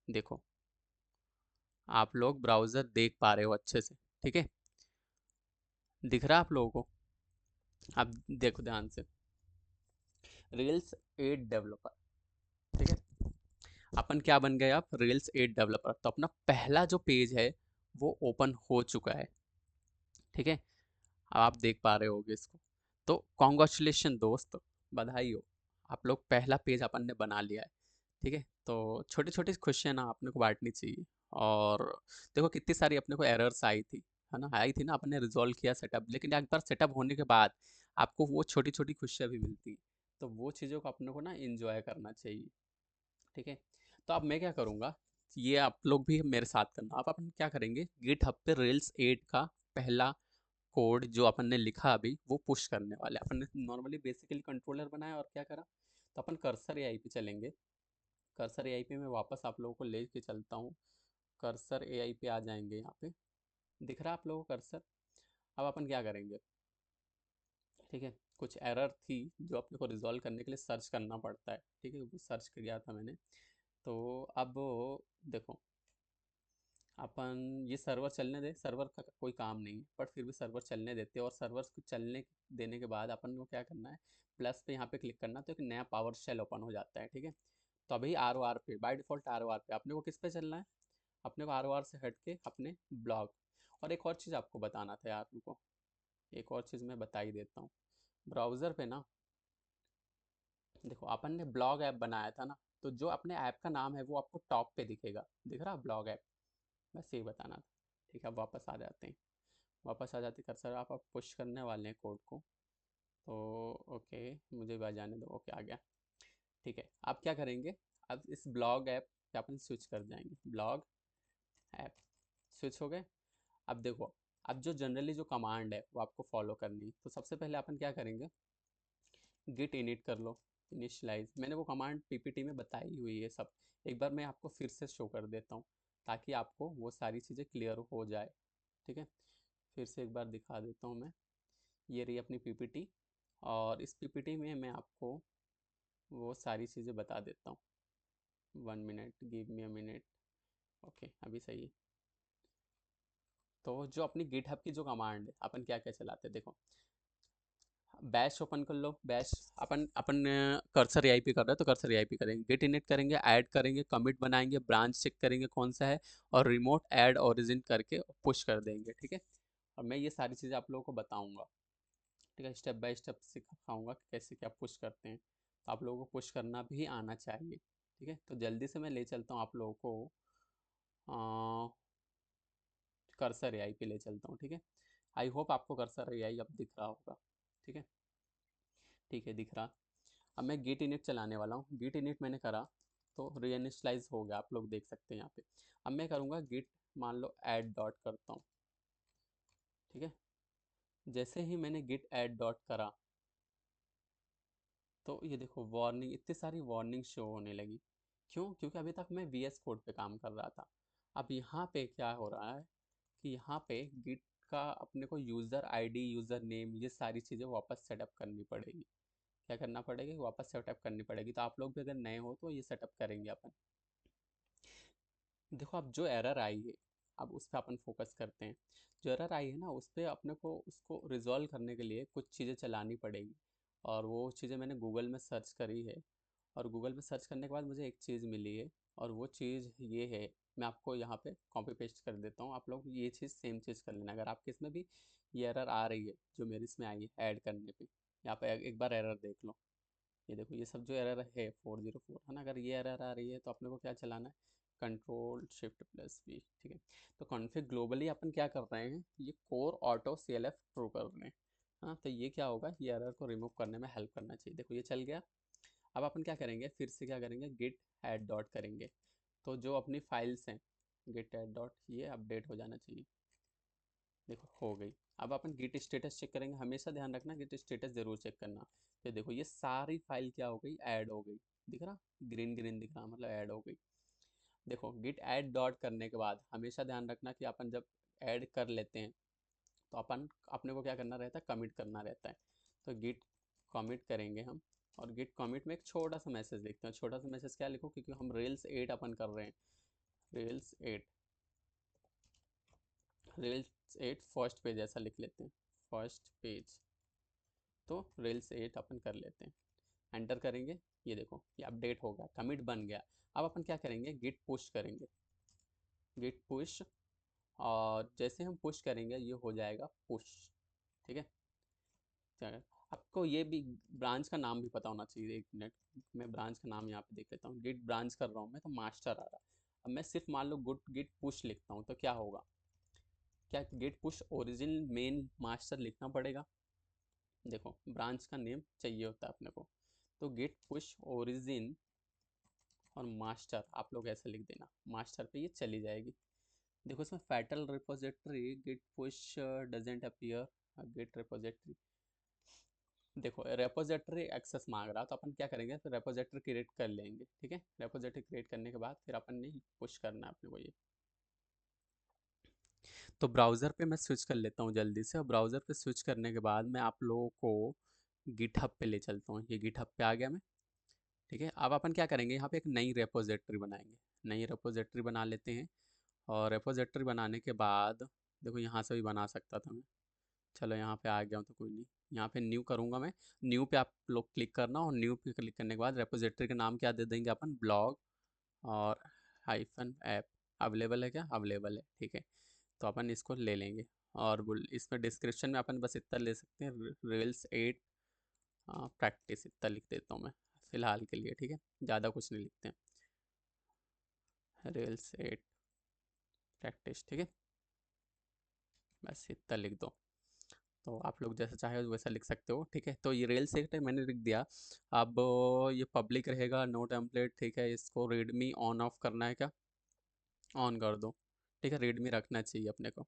देखो आप लोग ब्राउज़र देख पा रहे हो अच्छे से, ठीक है, दिख रहा है आप लोगों को। अब देखो ध्यान से, रेल्स 8 डेवलपर, ठीक है। अपन क्या बन गए, आप रेल्स 8 डेवलपर। तो अपना पहला जो पेज है वो ओपन हो चुका है, ठीक है। अब आप देख पा रहे होगे इसको। तो कॉन्ग्रेचुलेशन दोस्त, बधाई हो, आप लोग पहला पेज अपन ने बना लिया है, ठीक है। तो छोटी छोटी खुशियाँ ना अपने को बांटनी चाहिए। और देखो कितनी सारी अपने को एरर्स आई थी, है ना, आई थी ना, अपन ने रिजॉल्व किया सेटअप। लेकिन एक बार सेटअप होने के बाद आपको वो छोटी छोटी खुशियाँ भी मिलती। तो वो चीज़ों को अपने को ना इंजॉय करना चाहिए, ठीक है। तो अब मैं क्या करूँगा, ये आप लोग भी मेरे साथ करना। अब अपन क्या करेंगे, गिट हब पे रेल्स 8 का पहला कोड जो अपन ने लिखा अभी वो पुश करने वाले। अपन ने नॉर्मली बेसिकली कंट्रोलर बनाया और क्या करा, तो अपन कर्सर एआई पे चलेंगे। कर्सर एआई पे मैं वापस आप लोगों को ले के चलता हूँ। कर्सर एआई पे आ जाएंगे, यहाँ पे दिख रहा है आप लोगों को कर्सर। अब अपन क्या करेंगे, ठीक है, कुछ एरर थी जो अपने को रिजॉल्व करने के लिए सर्च करना पड़ता है, ठीक है, वो सर्च किया था मैंने। तो अब देखो, अपन ये सर्वर चलने दे, सर्वर का कोई काम नहीं है, बट फिर भी सर्वर चलने देते हैं। और सर्वर को चलने देने के बाद अपन को क्या करना है, प्लस पे यहाँ पे क्लिक करना, तो एक नया पावर शेल ओपन हो जाता है, ठीक है। तो अभी आर ओ आर पे by default, R O R पे अपने को किस पे चलना है, अपने को आर ओ आर से हट के अपने ब्लॉग। और एक और चीज़ आपको बताना था यार रुको, एक और चीज़ मैं बता ही देता हूँ। ब्राउज़र पे ना देखो, अपन ने ब्लॉग ऐप बनाया था ना, तो जो अपने ऐप का नाम है वो आपको टॉप पे दिखेगा, दिख रहा ब्लॉग ऐप, बस यही बताना था। ठीक है, अब वापस आ जाते हैं। वापस आ जाते कर्सर, आप पुश करने वाले हैं कोड को। तो ओके, मुझे बात जाने दो, ओके आ गया, ठीक है। अब क्या करेंगे, अब इस ब्लॉग ऐप पे अपन स्विच कर जाएंगे, ब्लॉग ऐप स्विच हो गए। अब देखो, अब जो जनरली जो कमांड है वो आपको फॉलो करनी है। तो सबसे पहले अपन क्या करेंगे, गिट इनिट कर लो, इनिशियलाइज। मैंने वो कमांड पीपीटी में बताई हुई है सब, एक बार मैं आपको फिर से शो कर देता हूँ ताकि आपको वो सारी चीज़ें क्लियर हो जाए, ठीक है। फिर से एक बार दिखा देता हूँ मैं, ये रही अपनी पीपीटी। और इस पीपीटी में मैं आपको वो सारी चीज़ें बता देता हूँ। 1 minute, give me a minute, okay अभी सही है। तो जो अपनी गिट हब की जो कमांड है, अपन क्या क्या चलाते हैं देखो, बैश ओपन कर लो, बैश। अपन अपन कर्सर एआईपी कर रहे हैं तो कर्सर एआईपी करेंगे, गेट इनिट करेंगे, ऐड करेंगे, कमिट बनाएंगे, ब्रांच चेक करेंगे कौन सा है, और रिमोट ऐड ओरिजिन करके पुश कर देंगे, ठीक है। और मैं ये सारी चीज़ें आप लोगों को बताऊंगा, ठीक है, स्टेप बाय स्टेप सिखाऊंगा कि कैसे क्या पुश करते हैं। तो आप लोगों को पुश करना भी आना चाहिए। ठीक है, तो जल्दी से मैं ले चलता हूँ आप लोगों को कर्सर एआई पे ले चलता हूँ। ठीक है, आई होप आपको कर्सर एआई अब दिख रहा होगा। ठीक है, ठीक है, दिख रहा। अब मैं गिट इनिट चलाने वाला हूँ। गिट इनिट मैंने करा तो रीइनिशियलाइज हो गया, आप लोग देख सकते हैं यहाँ पे। अब मैं करूँगा गिट, मान लो ऐड डॉट करता हूँ। ठीक है, जैसे ही मैंने गिट ऐड डॉट करा तो ये देखो वार्निंग, इतनी सारी वार्निंग शो होने लगी। क्यों? क्योंकि अभी तक मैं वीएस कोड पे काम कर रहा था। अब यहाँ पे क्या हो रहा है कि यहाँ पे गिट का अपने को यूज़र आईडी, यूज़र नेम, ये सारी चीज़ें वापस सेटअप करनी पड़ेगी। क्या करना पड़ेगी? वापस सेटअप करनी पड़ेगी। तो आप लोग भी अगर नए हो तो ये सेटअप करेंगे अपन। देखो अब जो एरर आई है, अब उस पर अपन फोकस करते हैं। जो एरर आई है ना, उस पर अपने को उसको रिजॉल्व करने के लिए कुछ चीज़ें चलानी पड़ेगी। और वो चीज़ें मैंने गूगल में सर्च करी है। और गूगल में सर्च करने के बाद मुझे एक चीज़ मिली है। और वो चीज़ ये है, मैं आपको यहाँ पे कॉपी पेस्ट कर देता हूँ, आप लोग ये चीज़ सेम चीज़ कर लेना। अगर आपके इसमें भी ये एरर आ रही है जो मेरे इसमें आई है ऐड करने पे, यहाँ पे एक बार एरर देख लो। ये देखो ये सब जो एरर है 404 है ना, अगर ये एरर आ रही है तो अपने को क्या चलाना है? Control shift plus V. ठीक है, तो कॉन्फ़िग ग्लोबली अपन क्या कर रहे हैं, ये कोर ऑटो CLF ट्रू कर रहे हैं। हाँ, तो ये क्या होगा, ये एरर को रिमूव करने में हेल्प करना चाहिए। देखो ये चल गया। अब अपन क्या करेंगे, फिर से क्या करेंगे, गिट ऐड डॉट करेंगे। तो जो अपनी फाइल्स हैं गिट ऐड डॉट, ये अपडेट हो जाना चाहिए। देखो हो गई। अब अपन गिट स्टेटस चेक करेंगे, हमेशा ध्यान रखना गिट स्टेटस जरूर चेक करना। तो देखो ये सारी फाइल क्या हो गई, ऐड हो गई। दिख रहा, ग्रीन ग्रीन दिख रहा, मतलब ऐड हो गई। देखो गिट ऐड डॉट करने के बाद हमेशा ध्यान रखना कि अपन जब ऐड कर लेते हैं तो अपन अपने को क्या करना रहता है, कमिट करना रहता है। तो गिट कमिट करेंगे हम। और गिट कमिट में एक छोटा सा मैसेज लिखते हैं। छोटा सा मैसेज क्या लिखो, क्योंकि हम रेल्स 8 अपन कर रहे हैं। रेल्स 8, रेल्स 8 फर्स्ट पेज ऐसा लिख लेते हैं, फर्स्ट पेज। तो रेल्स 8 अपन कर लेते हैं, एंटर करेंगे। ये देखो ये अपडेट हो गया, कमिट बन गया। अब अपन क्या करेंगे, गिट पुश करेंगे। गिट पुश, और जैसे हम पुश करेंगे ये हो जाएगा पुश। ठीक है, चलो। आपको ये भी ब्रांच का नाम भी पता होना चाहिए। एक मिनट, मैं ब्रांच का नाम यहाँ पे देख लेता हूँ। गिट ब्रांच कर रहा हूँ मैं तो मास्टर आ रहा। अब मैं सिर्फ मान लो गुड गिट पुश लिखता हूँ तो क्या होगा, क्या git push origin main master लिखना पड़ेगा? देखो ब्रांच का नेम चाहिए होता है अपने को। तो गिट पुश ओरिजिन और मास्टर आप लोग ऐसे लिख देना, मास्टर पे ये चली जाएगी। देखो इसमें fatal repository git push doesn't appear. Git repository, देखो रेपोजिटरी एक्सेस मांग रहा, तो अपन क्या करेंगे, फिर रेपोजिटरी क्रिएट कर लेंगे। ठीक है, रेपोजिटरी क्रिएट करने के बाद फिर अपन ने पुश करना है अपने को ये। तो ब्राउज़र पे मैं स्विच कर लेता हूँ जल्दी से। और ब्राउज़र पे स्विच करने के बाद मैं आप लोगों को गिटहब पे ले चलता हूँ। ये गिटहब पे आ गया मैं। ठीक है, अब अपन क्या करेंगे, यहाँ पे एक नई रेपोजिटरी बनाएंगे। नई रेपोजिटरी बना लेते हैं। और रेपोजिटरी बनाने के बाद देखो यहाँ से भी बना सकता था मैं। चलो यहाँ पे आ गया हूँ तो कोई नहीं। यहाँ पे न्यू करूँगा मैं। न्यू पे आप लोग क्लिक करना, और न्यू पे क्लिक करने के बाद रेपोजिटरी का नाम क्या दे देंगे अपन, ब्लॉग और हाइफन ऐप। अवेलेबल है क्या? अवेलेबल है, ठीक है। तो अपन इसको ले लेंगे। और इसमें डिस्क्रिप्शन में अपन बस इतना ले सकते हैं, रेल्स 8 प्रैक्टिस, इतना लिख देता हूँ मैं फ़िलहाल के लिए। ठीक है, ज़्यादा कुछ नहीं लिखते हैं, रेल्स 8 प्रैक्टिस। ठीक है, बस इतना लिख दो। तो आप लोग जैसा चाहे वैसा लिख सकते हो। ठीक है, तो ये रेल सेट है मैंने लिख दिया। अब ये पब्लिक रहेगा, नो टेम्पलेट। ठीक है, इसको रीडमी ऑन ऑफ करना है क्या? ऑन कर दो। ठीक है, रीडमी रखना चाहिए अपने को।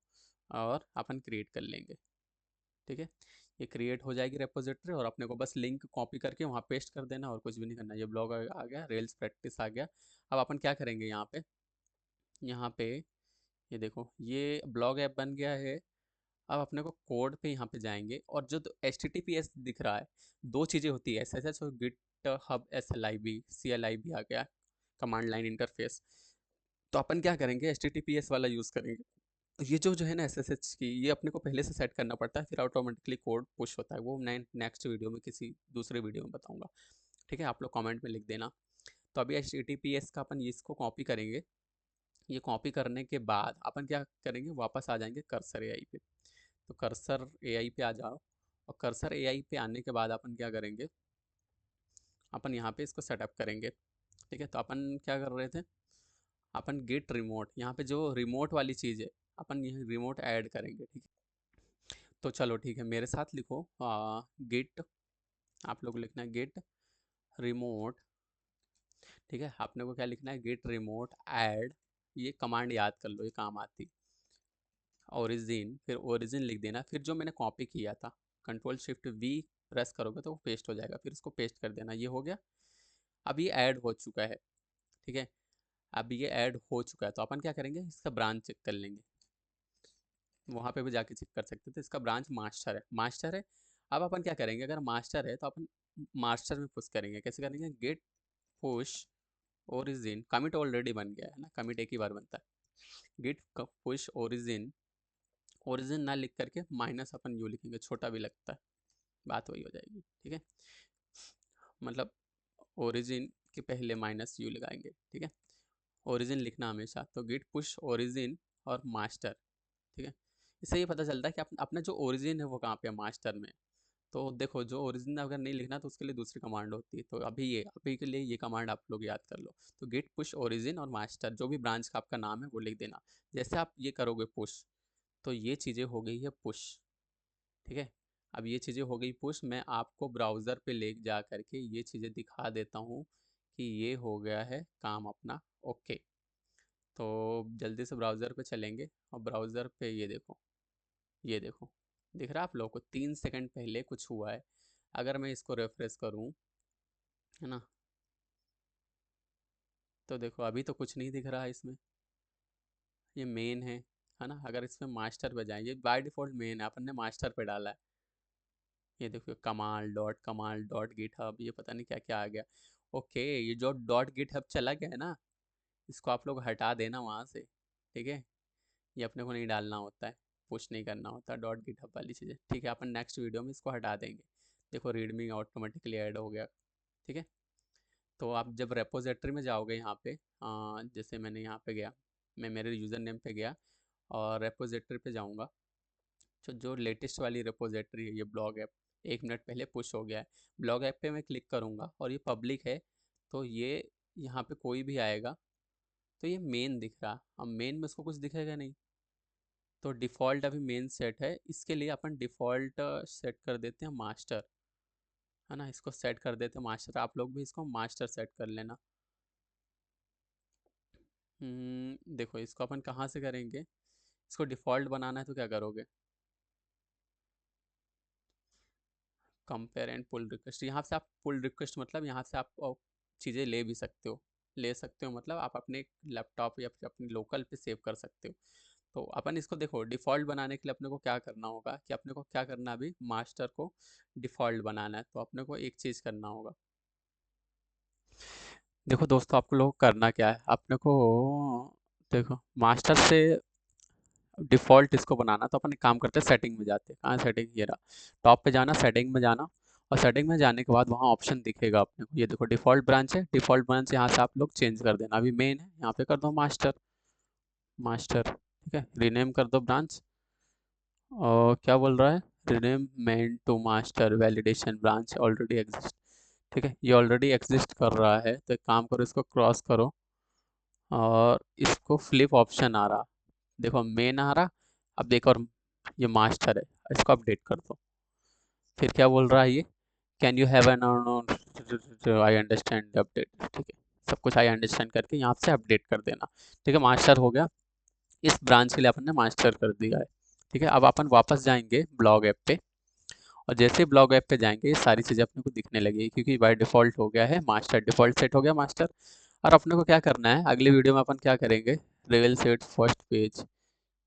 और अपन क्रिएट कर लेंगे। ठीक है, ये क्रिएट हो जाएगी रेपोजिटरी, और अपने को बस लिंक कॉपी करके वहाँ पेस्ट कर देना, और कुछ भी नहीं करना। ये ब्लॉग आ गया, रेल्स प्रैक्टिस आ गया। अब अपन क्या करेंगे, यहाँ पे ये देखो ये ब्लॉग ऐप बन गया है। अब अपने को कोड पे यहाँ पे जाएंगे, और जो HTTPS दिख रहा है, दो चीज़ें होती है, SSH और गिट हब SLIB CLIB आ गया, कमांड लाइन इंटरफेस। तो अपन क्या करेंगे, HTTPS वाला यूज़ करेंगे। ये जो जो है ना SSH की, ये अपने को पहले से सेट करना पड़ता है, फिर ऑटोमेटिकली कोड पुश होता है। वो मैं नेक्स्ट वीडियो में, किसी दूसरे वीडियो में बताऊंगा। ठीक है, आप लोग कमेंट में लिख देना। तो अभी HTTPS का अपन इसको कॉपी करेंगे। ये कॉपी करने के बाद अपन क्या करेंगे, वापस आ जाएंगे कर्सर एआई पे। तो कर्सर एआई पे आ जाओ। और कर्सर एआई पे आने के बाद अपन क्या करेंगे, अपन यहाँ पे इसको सेटअप करेंगे। ठीक है, तो अपन क्या कर रहे थे, अपन गेट रिमोट, यहाँ पे जो रिमोट वाली चीज़ है अपन ये रिमोट ऐड करेंगे। ठीक है, तो चलो ठीक है, मेरे साथ लिखो गेट, आप लोग लिखना है गेट रिमोट। ठीक है, आपने को क्या लिखना है, गेट रिमोट ऐड, ये कमांड याद कर लो, ये काम आती। ओरिजिन, फिर ओरिजिन लिख देना, फिर जो मैंने कॉपी किया था कंट्रोल शिफ्ट वी प्रेस करोगे तो वो पेस्ट हो जाएगा, फिर उसको पेस्ट कर देना, ये हो गया। अब ये ऐड हो चुका है। ठीक है, अब ये ऐड हो चुका है तो अपन क्या करेंगे, इसका ब्रांच चेक कर लेंगे, वहाँ पे भी जाके चेक कर सकते थे। इसका ब्रांच मास्टर है, मास्टर है। अब अपन क्या करेंगे, अगर मास्टर है तो अपन मास्टर में पुश करेंगे। कैसे करेंगे, git push origin, commit already बन गया है ना, कमिट एक ही बार बनता है। गेट पुश ओरिजिन, ओरिजिन ना लिख करके माइनस अपन यू लिखेंगे, छोटा भी लगता है, बात वही हो जाएगी। ठीक है, मतलब ओरिजिन के पहले माइनस यू लगाएंगे। ठीक है, ओरिजिन लिखना हमेशा, तो गेट पुश ओरिजिन और मास्टर। ठीक है, इससे ये पता चलता है कि अपना जो ओरिजिन है वो कहाँ पे है, मास्टर में। तो देखो, जो ओरिजिन अगर नहीं लिखना तो उसके लिए दूसरी कमांड होती है, तो अभी के लिए ये कमांड आप लोग याद कर लो। तो गेट पुश ओरिजिन और मास्टर, जो भी ब्रांच का आपका नाम है वो लिख देना। जैसे आप ये करोगे पुश, तो ये चीज़ें हो गई है पुश। ठीक है, अब ये चीज़ें हो गई पुश, मैं आपको ब्राउज़र पे ले जा करके ये चीज़ें दिखा देता हूँ कि ये हो गया है काम अपना। ओके, तो जल्दी से ब्राउज़र पे चलेंगे और ब्राउज़र पे ये देखो, ये देखो, दिख रहा है आप लोगों को, 3 सेकंड पहले कुछ हुआ है। अगर मैं इसको रेफ्रेश करूँ, है ना, तो देखो अभी तो कुछ नहीं दिख रहा है इसमें, ये मेन है ना। अगर इसमें मास्टर पे जाए, ये बाय डिफ़ॉल्ट मेन है, अपन ने मास्टर पे डाला है। ये देखो कमाल डॉट गिट हब, ये पता नहीं क्या क्या आ गया। ओके, ये जो डॉट गिट हब चला गया है ना, इसको आप लोग हटा देना वहाँ से। ठीक है, ये अपने को नहीं डालना होता है, पुश नहीं करना होता डॉट गिट हब वाली चीज़ें। ठीक है, अपन नेक्स्ट वीडियो में इसको हटा देंगे। देखो रीडमी ऑटोमेटिकली ऐड हो गया। ठीक है, तो आप जब रेपोजिटरी में जाओगे यहाँ पे, जैसे मैंने यहाँ पे गया, मैं मेरे यूज़र नेम पे गया और रेपोजिटरी पे जाऊँगा, जो लेटेस्ट वाली रेपोजिटरी है ये ब्लॉग ऐप, 1 मिनट पहले पुश हो गया है। ब्लॉग ऐप पे मैं क्लिक करूँगा और ये पब्लिक है, तो ये यहाँ पे कोई भी आएगा तो ये मेन दिख रहा, अब मेन में उसको कुछ दिखेगा नहीं। तो डिफ़ॉल्ट अभी मेन सेट है, इसके लिए अपन डिफ़ॉल्ट सेट कर देते हैं मास्टर, है ना, इसको सेट कर देते हैं मास्टर। आप लोग भी इसको मास्टर सेट कर लेना। देखो इसको अपन कहाँ से करेंगे, इसको डिफ़ॉल्ट बनाना है तो क्या करोगे, कंपेयर एंड पुल रिक्वेस्ट, यहाँ से आप पुल रिक्वेस्ट मतलब यहाँ से आप चीज़ें ले भी सकते हो, ले सकते हो मतलब आप अपने लैपटॉप या फिर अपने लोकल पे सेव कर सकते हो। तो अपन इसको देखो डिफ़ॉल्ट बनाने के लिए अपने को क्या करना होगा, कि अपने को क्या करना है, अभी मास्टर को डिफ़ॉल्ट बनाना है, तो अपने को एक चीज़ करना होगा। देखो दोस्तों, आपको लोग करना क्या है, अपने को देखो मास्टर से डिफ़ॉल्ट इसको बनाना, तो अपन एक काम करते हैं, सेटिंग में जाते हैं। कहाँ सेटिंग, ये रहा, टॉप पे जाना, सेटिंग में जाना, और सेटिंग में जाने के बाद वहाँ ऑप्शन दिखेगा अपने को, ये देखो डिफ़ॉल्ट ब्रांच है, डिफ़ॉल्ट ब्रांच यहाँ से आप लोग चेंज कर देना। अभी मेन है, यहाँ पे कर दो मास्टर, मास्टर। ठीक है, रीनेम कर दो ब्रांच, और क्या बोल रहा है, rename main to master validation branch already exist. ठीक है, ये ऑलरेडी एग्जिस्ट कर रहा है, तो एक काम करो, इसको क्रॉस करो और इसको फ्लिप ऑप्शन आ रहा, देखो मेन आ रहा, अब देखो, और ये मास्टर है, इसको अपडेट कर दो। फिर क्या बोल रहा है ये, can you have an I understand update. ठीक है, सब कुछ आई अंडरस्टैंड करके यहाँ से अपडेट कर देना। ठीक है, मास्टर हो गया, इस ब्रांच के लिए अपन ने मास्टर कर दिया है। ठीक है, अब अपन वापस जाएंगे ब्लॉग ऐप पे, और जैसे ब्लॉग ऐप पे जाएंगे ये सारी चीज़ें अपने को दिखने लगेगी, क्योंकि बाय डिफ़ॉल्ट हो गया है मास्टर, डिफ़ॉल्ट सेट हो गया मास्टर। और अपने को क्या करना है, अगली वीडियो में अपन क्या करेंगे, रेल सेट फर्स्ट पेज,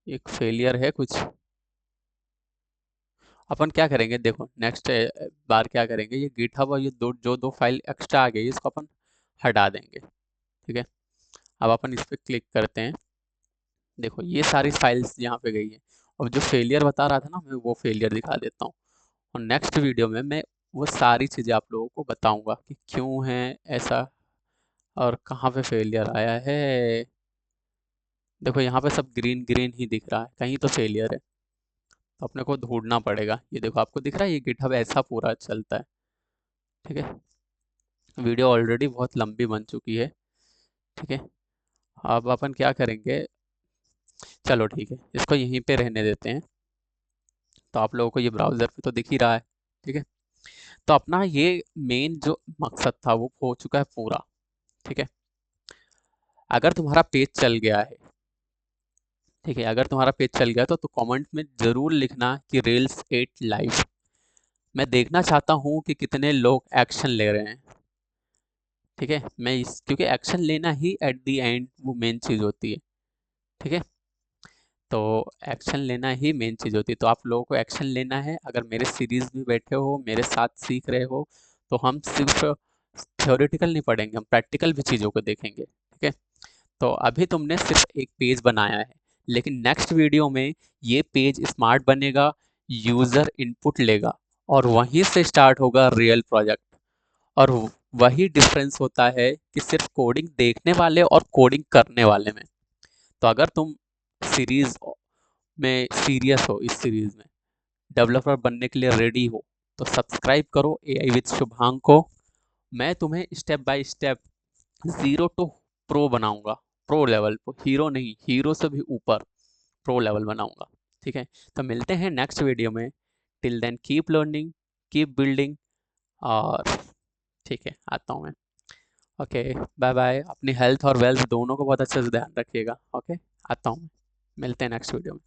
एक फेलियर है कुछ, अपन क्या करेंगे, देखो नेक्स्ट बार क्या करेंगे, ये गिटहब और ये दो फाइल एक्स्ट्रा आ गई इसको अपन हटा देंगे। ठीक है, अब अपन इस पर क्लिक करते हैं, देखो ये सारी फाइल्स यहाँ पे गई है। अब जो फेलियर बता रहा था ना, मैं वो फेलियर दिखा देता हूँ, और नेक्स्ट वीडियो में मैं वो सारी चीज़ें आप लोगों को बताऊंगा कि क्यों है ऐसा और कहाँ पे फेलियर आया है। देखो यहाँ पे सब ग्रीन ग्रीन ही दिख रहा है, कहीं तो फेलियर है, तो अपने को ढूंढना पड़ेगा। ये देखो आपको दिख रहा है, ये गिटहब ऐसा पूरा चलता है। ठीक है, वीडियो ऑलरेडी बहुत लंबी बन चुकी है। ठीक है, अब अपन क्या करेंगे, चलो ठीक है, इसको यहीं पे रहने देते हैं। तो आप लोगों को ये ब्राउज़र पे तो दिख ही रहा है। ठीक है, तो अपना ये मेन जो मकसद था वो हो चुका है पूरा। ठीक है, अगर तुम्हारा पेज चल गया है, ठीक है, अगर तुम्हारा पेज चल गया तो कमेंट में ज़रूर लिखना कि रील्स 8 लाइव। मैं देखना चाहता हूँ कि कितने लोग एक्शन ले रहे हैं। ठीक है, मैं इस क्योंकि एक्शन लेना ही एट द एंड वो मेन चीज़ होती है। ठीक है, तो एक्शन लेना ही मेन चीज़ होती है, तो आप लोगों को एक्शन लेना है। अगर मेरे सीरीज़ में बैठे हो, मेरे साथ सीख रहे हो, तो हम सिर्फ थ्योरेटिकल नहीं पढ़ेंगे, हम प्रैक्टिकल भी चीज़ों को देखेंगे। ठीक है, तो अभी तुमने सिर्फ एक पेज बनाया है, लेकिन नेक्स्ट वीडियो में ये पेज स्मार्ट बनेगा, यूज़र इनपुट लेगा, और वहीं से स्टार्ट होगा रियल प्रोजेक्ट। और वही डिफरेंस होता है कि सिर्फ कोडिंग देखने वाले और कोडिंग करने वाले में। तो अगर तुम सीरीज में सीरियस हो, इस सीरीज में डेवलपर बनने के लिए रेडी हो, तो सब्सक्राइब करो एआई विद शुभांक को। मैं तुम्हें step by step zero to pro बनाऊंगा। प्रो लेवल पर, हीरो नहीं, हीरो से भी ऊपर प्रो लेवल बनाऊंगा। ठीक है, तो मिलते हैं नेक्स्ट वीडियो में। Till then keep learning, keep building. और ठीक है, आता हूँ मैं। Okay, bye bye. अपनी हेल्थ और वेल्थ दोनों को बहुत अच्छे से ध्यान रखिएगा। ओके, आता हूँ मैं। मिलते हैं नेक्स्ट वीडियो में।